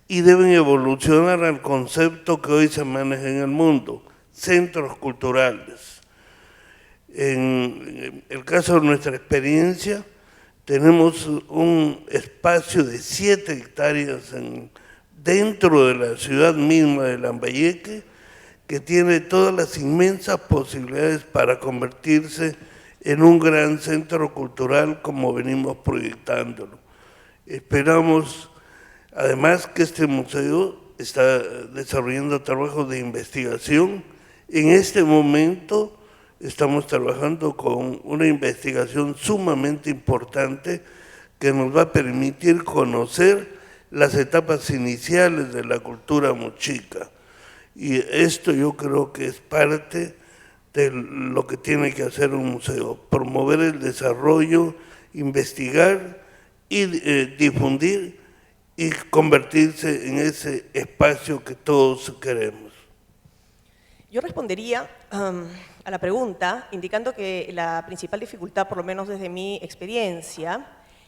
y deben evolucionar al concepto que hoy se maneja en el mundo, centros culturales. En el caso de nuestra experiencia, tenemos un espacio de 7 hectáreas dentro de la ciudad misma de Lambayeque, que tiene todas las inmensas posibilidades para convertirse en un gran centro cultural como venimos proyectándolo. Esperamos, además, que este museo está desarrollando trabajos de investigación. En este momento estamos trabajando con una investigación sumamente importante que nos va a permitir conocer las etapas iniciales de la cultura mochica. Y esto yo creo que es parte de lo que tiene que hacer un museo, promover el desarrollo, investigar y difundir y convertirse en ese espacio que todos queremos. Yo respondería a la pregunta indicando que la principal dificultad, por lo menos desde mi experiencia,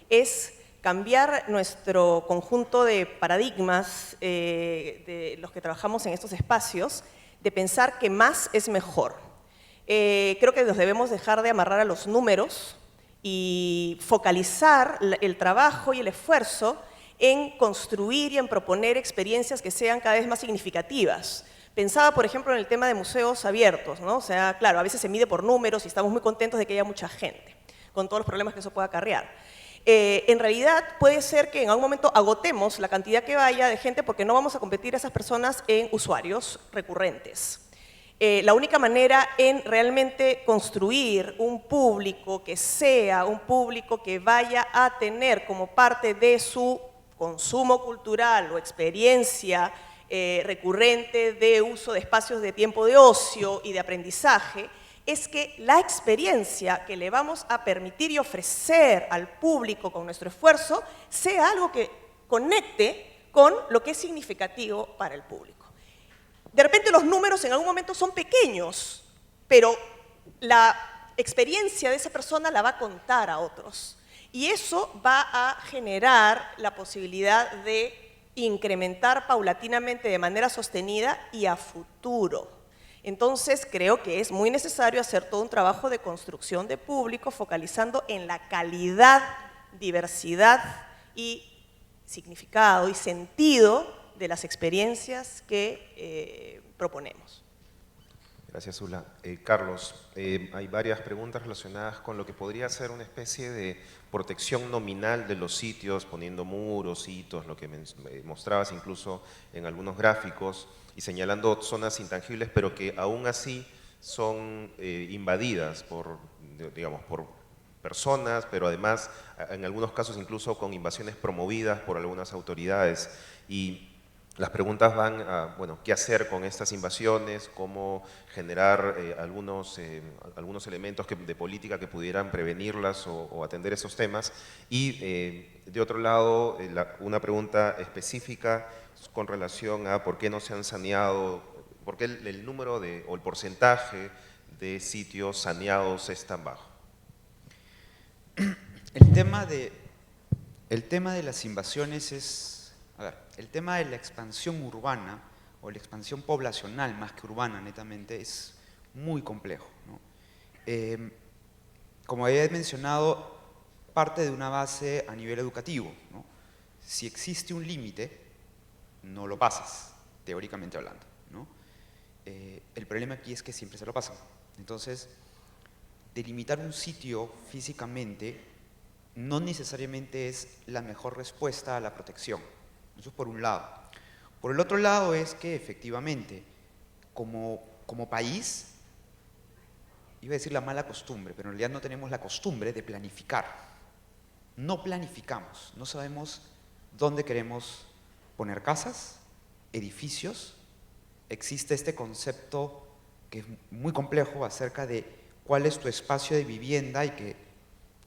es cambiar nuestro conjunto de paradigmas de los que trabajamos en estos espacios, de pensar que más es mejor. Creo que nos debemos dejar de amarrar a los números y focalizar el trabajo y el esfuerzo en construir y en proponer experiencias que sean cada vez más significativas. Pensaba, por ejemplo, en el tema de museos abiertos, ¿no? O sea, claro, a veces se mide por números y estamos muy contentos de que haya mucha gente, con todos los problemas que eso pueda acarrear. En realidad puede ser que en algún momento agotemos la cantidad que vaya de gente porque no vamos a competir a esas personas en usuarios recurrentes. La única manera en realmente construir un público que sea un público que vaya a tener como parte de su consumo cultural o experiencia recurrente de uso de espacios de tiempo de ocio y de aprendizaje, es que la experiencia que le vamos a permitir y ofrecer al público con nuestro esfuerzo sea algo que conecte con lo que es significativo para el público. De repente los números en algún momento son pequeños, pero la experiencia de esa persona la va a contar a otros. Y eso va a generar la posibilidad de incrementar paulatinamente de manera sostenida y a futuro. Entonces, creo que es muy necesario hacer todo un trabajo de construcción de público focalizando en la calidad, diversidad y significado y sentido de las experiencias que proponemos. Gracias, Zula. Carlos, hay varias preguntas relacionadas con lo que podría ser una especie de protección nominal de los sitios, poniendo muros, hitos, lo que mostrabas incluso en algunos gráficos, y señalando zonas intangibles, pero que aún así son invadidas por, digamos, por personas, pero además, en algunos casos incluso con invasiones promovidas por algunas autoridades. Y las preguntas van a, bueno, ¿qué hacer con estas invasiones? ¿Cómo generar algunos elementos de política que pudieran prevenirlas o atender esos temas? Y de otro lado, una pregunta específica con relación a por qué no se han saneado, por qué el número o el porcentaje de sitios saneados es tan bajo. El tema de las invasiones es, a ver, el tema de la expansión urbana o la expansión poblacional más que urbana netamente es muy complejo, ¿no? Como había mencionado, parte de una base a nivel educativo, ¿no? Si existe un límite, no lo pasas, teóricamente hablando, ¿no? El problema aquí es que siempre se lo pasan. Entonces, delimitar un sitio físicamente no necesariamente es la mejor respuesta a la protección. Eso es por un lado. Por el otro lado es que efectivamente, como país, iba a decir la mala costumbre, pero en realidad no tenemos la costumbre de planificar. No planificamos, no sabemos dónde queremos poner casas, edificios. Existe este concepto que es muy complejo acerca de cuál es tu espacio de vivienda y que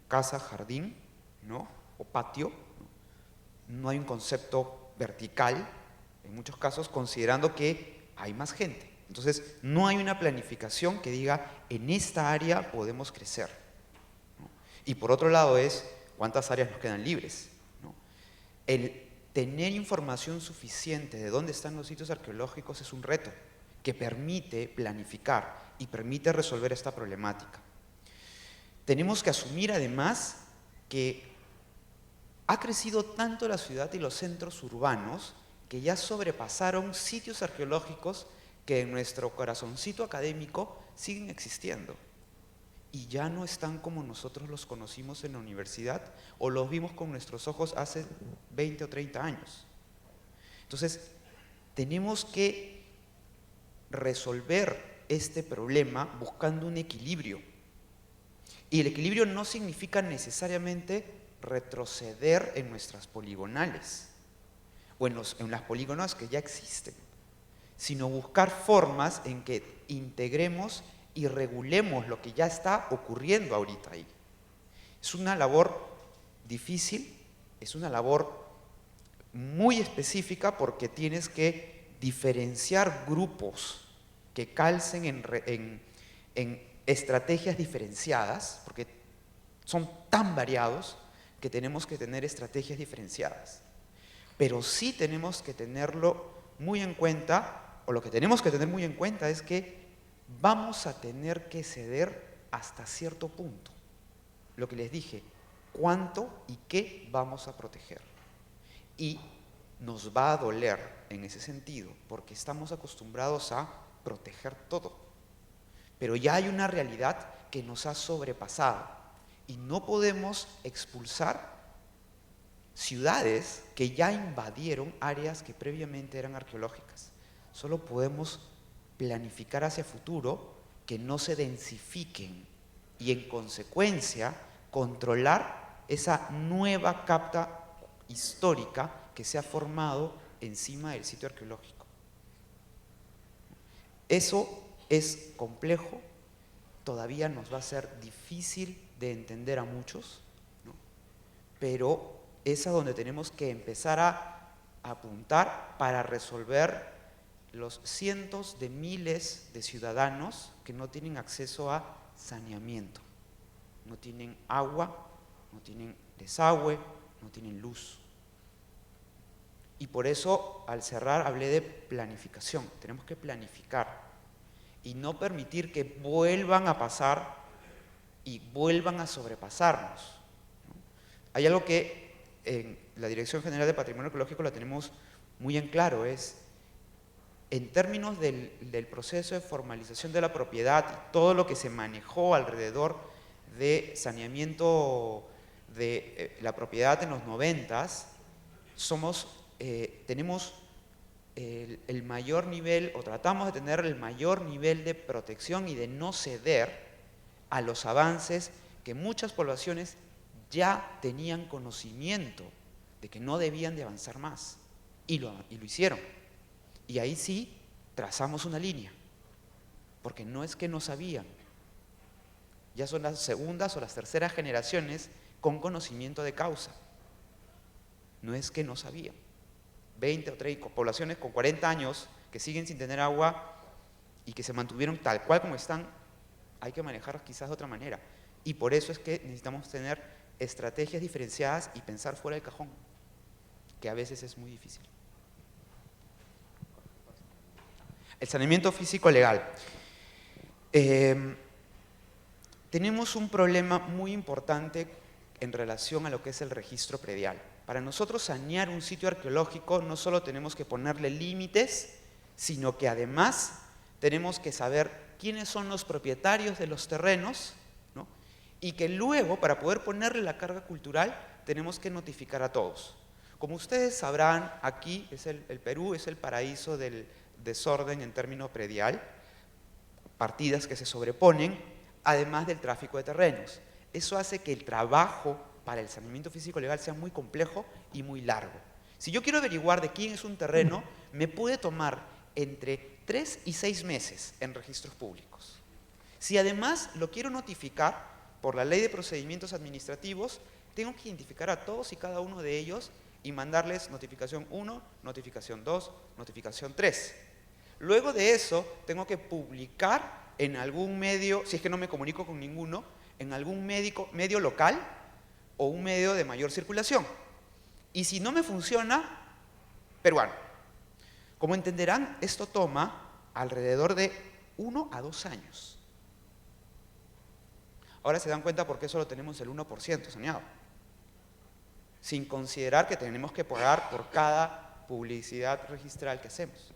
casa, jardín, ¿no? O patio. No hay un concepto vertical, en muchos casos, considerando que hay más gente. Entonces, no hay una planificación que diga, en esta área podemos crecer, ¿no? Y por otro lado es, ¿cuántas áreas nos quedan libres, ¿no? El tener información suficiente de dónde están los sitios arqueológicos es un reto que permite planificar y permite resolver esta problemática. Tenemos que asumir además que ha crecido tanto la ciudad y los centros urbanos que ya sobrepasaron sitios arqueológicos que en nuestro corazoncito académico siguen existiendo y ya no están como nosotros los conocimos en la universidad o los vimos con nuestros ojos hace 20 o 30 años. Entonces, tenemos que resolver este problema buscando un equilibrio. Y el equilibrio no significa necesariamente retroceder en nuestras poligonales o en las polígonos que ya existen, sino buscar formas en que integremos y regulemos lo que ya está ocurriendo ahorita ahí. Es una labor difícil, es una labor muy específica porque tienes que diferenciar grupos que calcen en estrategias diferenciadas, porque son tan variados que tenemos que tener estrategias diferenciadas. Pero sí tenemos que tenerlo muy en cuenta, o lo que tenemos que tener muy en cuenta es que vamos a tener que ceder hasta cierto punto. Lo que les dije, cuánto y qué vamos a proteger. Y nos va a doler en ese sentido, porque estamos acostumbrados a proteger todo. Pero ya hay una realidad que nos ha sobrepasado y no podemos expulsar ciudades que ya invadieron áreas que previamente eran arqueológicas. Solo podemos planificar hacia futuro que no se densifiquen y en consecuencia controlar esa nueva capa histórica que se ha formado encima del sitio arqueológico. Eso es complejo, todavía nos va a ser difícil de entender a muchos, ¿no? Pero es a donde tenemos que empezar a apuntar para resolver los cientos de miles de ciudadanos que no tienen acceso a saneamiento, no tienen agua, no tienen desagüe, no tienen luz. Y por eso, al cerrar, hablé de planificación. Tenemos que planificar y no permitir que vuelvan a pasar y vuelvan a sobrepasarnos, ¿no? Hay algo que en la Dirección General de Patrimonio Ecológico la tenemos muy en claro, es en términos del proceso de formalización de la propiedad y todo lo que se manejó alrededor de saneamiento de la propiedad en los 90s, tenemos el mayor nivel, o tratamos de tener el mayor nivel de protección y de no ceder a los avances que muchas poblaciones ya tenían conocimiento de que no debían de avanzar más, y lo hicieron. Y ahí sí trazamos una línea, porque no es que no sabían, ya son las segundas o las terceras generaciones con conocimiento de causa. No es que no sabían. 20 o 30 poblaciones con 40 años que siguen sin tener agua y que se mantuvieron tal cual como están, hay que manejarlos quizás de otra manera. Y por eso es que necesitamos tener estrategias diferenciadas y pensar fuera del cajón, que a veces es muy difícil. El saneamiento físico legal. Tenemos un problema muy importante en relación a lo que es el registro predial. Para nosotros sanear un sitio arqueológico no solo tenemos que ponerle límites, sino que además tenemos que saber quiénes son los propietarios de los terrenos, ¿no? Y que luego, para poder ponerle la carga cultural, tenemos que notificar a todos. Como ustedes sabrán, aquí el Perú es el paraíso del desorden en términos predial, partidas que se sobreponen, además del tráfico de terrenos. Eso hace que el trabajo para el saneamiento físico legal sea muy complejo y muy largo. Si yo quiero averiguar de quién es un terreno, me puede tomar entre 3 y 6 meses en registros públicos. Si además lo quiero notificar por la Ley de Procedimientos Administrativos, tengo que identificar a todos y cada uno de ellos y mandarles notificación 1, notificación 2, notificación 3. Luego de eso, tengo que publicar en algún medio, si es que no me comunico con ninguno, en algún medio local o un medio de mayor circulación. Y si no me funciona, peruano. Como entenderán, esto toma alrededor de 1 a 2 años. Ahora se dan cuenta por qué solo tenemos el 1% saneado, sin considerar que tenemos que pagar por cada publicidad registral que hacemos.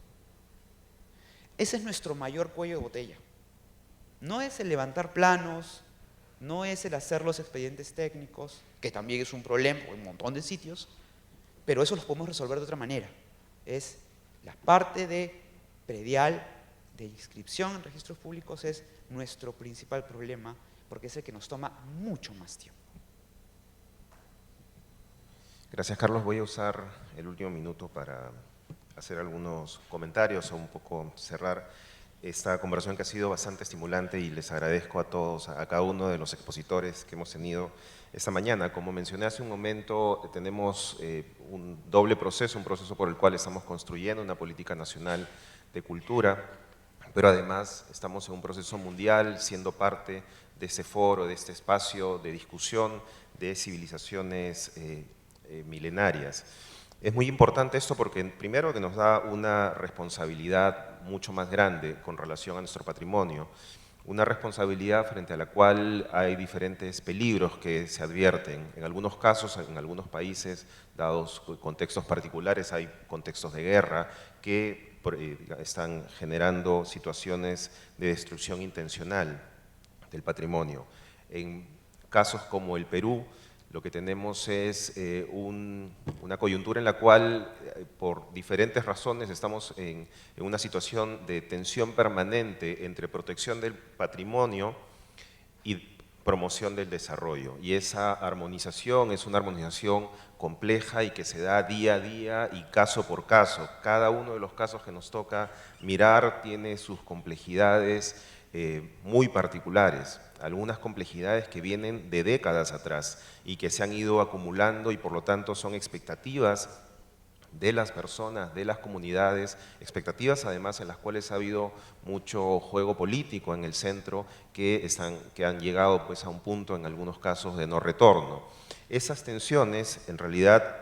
Ese es nuestro mayor cuello de botella. No es el levantar planos, no es el hacer los expedientes técnicos, que también es un problema en un montón de sitios, pero eso los podemos resolver de otra manera. Es la parte de predial, de inscripción en registros públicos, es nuestro principal problema, porque es el que nos toma mucho más tiempo. Gracias, Carlos. Voy a usar el último minuto para hacer algunos comentarios o un poco cerrar esta conversación que ha sido bastante estimulante, y les agradezco a todos, a cada uno de los expositores que hemos tenido esta mañana. Como mencioné hace un momento, tenemos un doble proceso, un proceso por el cual estamos construyendo una política nacional de cultura, pero además estamos en un proceso mundial, siendo parte de ese foro, de este espacio de discusión de civilizaciones milenarias. Es muy importante esto porque, primero, que nos da una responsabilidad mucho más grande con relación a nuestro patrimonio, una responsabilidad frente a la cual hay diferentes peligros que se advierten. En algunos casos, en algunos países, dados contextos particulares, hay contextos de guerra que están generando situaciones de destrucción intencional del patrimonio. En casos como el Perú, lo que tenemos es una coyuntura en la cual, por diferentes razones, estamos en una situación de tensión permanente entre protección del patrimonio y promoción del desarrollo. Y esa armonización es una armonización compleja y que se da día a día y caso por caso. Cada uno de los casos que nos toca mirar tiene sus complejidades muy particulares. Algunas complejidades que vienen de décadas atrás y que se han ido acumulando, y por lo tanto son expectativas de las personas, de las comunidades, expectativas además en las cuales ha habido mucho juego político en el centro que han llegado pues a un punto en algunos casos de no retorno. Esas tensiones en realidad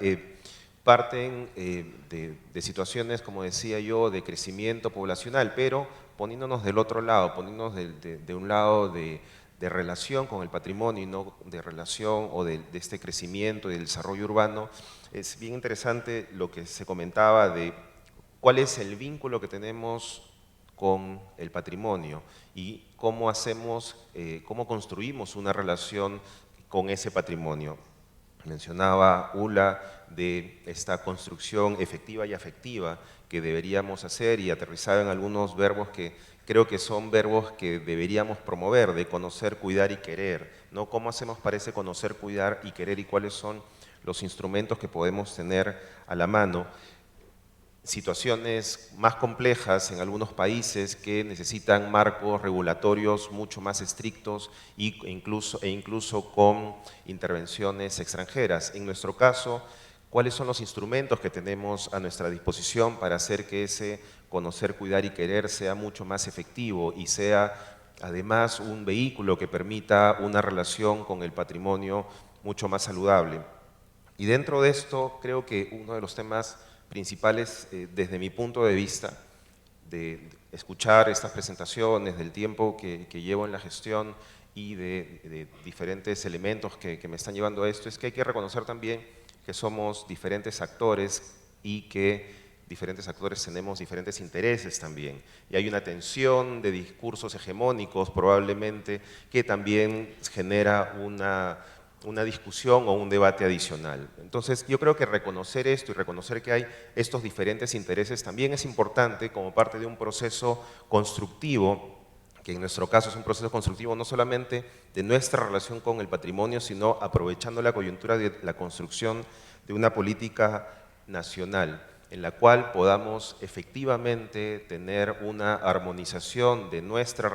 parten de situaciones, como decía yo, de crecimiento poblacional, pero poniéndonos del otro lado, poniéndonos de un lado de relación con el patrimonio y no de relación o de este crecimiento y del desarrollo urbano. Es bien interesante lo que se comentaba de cuál es el vínculo que tenemos con el patrimonio y cómo cómo construimos una relación con ese patrimonio. Mencionaba Ula de esta construcción efectiva y afectiva que deberíamos hacer y aterrizaba en algunos verbos que creo que son verbos que deberíamos promover, de conocer, cuidar y querer, ¿no? ¿Cómo hacemos para ese conocer, cuidar y querer y cuáles son los instrumentos que podemos tener a la mano? Situaciones más complejas en algunos países que necesitan marcos regulatorios mucho más estrictos e incluso con intervenciones extranjeras. En nuestro caso, ¿cuáles son los instrumentos que tenemos a nuestra disposición para hacer que ese conocer, cuidar y querer sea mucho más efectivo y sea además un vehículo que permita una relación con el patrimonio mucho más saludable? Y dentro de esto, creo que uno de los temas principales, desde mi punto de vista, de escuchar estas presentaciones, del tiempo que llevo en la gestión y de diferentes elementos que me están llevando a esto, es que hay que reconocer también que somos diferentes actores y que diferentes actores tenemos diferentes intereses también. Y hay una tensión de discursos hegemónicos probablemente que también genera una discusión o un debate adicional. Entonces, yo creo que reconocer esto y reconocer que hay estos diferentes intereses también es importante como parte de un proceso constructivo, que en nuestro caso es un proceso constructivo no solamente de nuestra relación con el patrimonio, sino aprovechando la coyuntura de la construcción de una política nacional en la cual podamos efectivamente tener una armonización de nuestra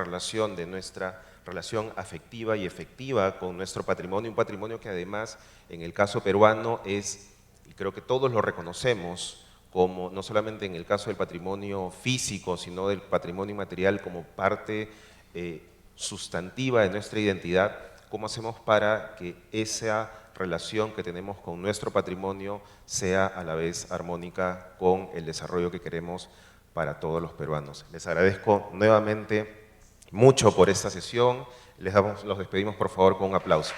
relación afectiva y efectiva con nuestro patrimonio, un patrimonio que además en el caso peruano es, y creo que todos lo reconocemos, como no solamente en el caso del patrimonio físico, sino del patrimonio inmaterial como parte sustantiva de nuestra identidad, ¿cómo hacemos para que esa relación que tenemos con nuestro patrimonio sea a la vez armónica con el desarrollo que queremos para todos los peruanos? Les agradezco nuevamente mucho por esta sesión. Los despedimos por favor con un aplauso.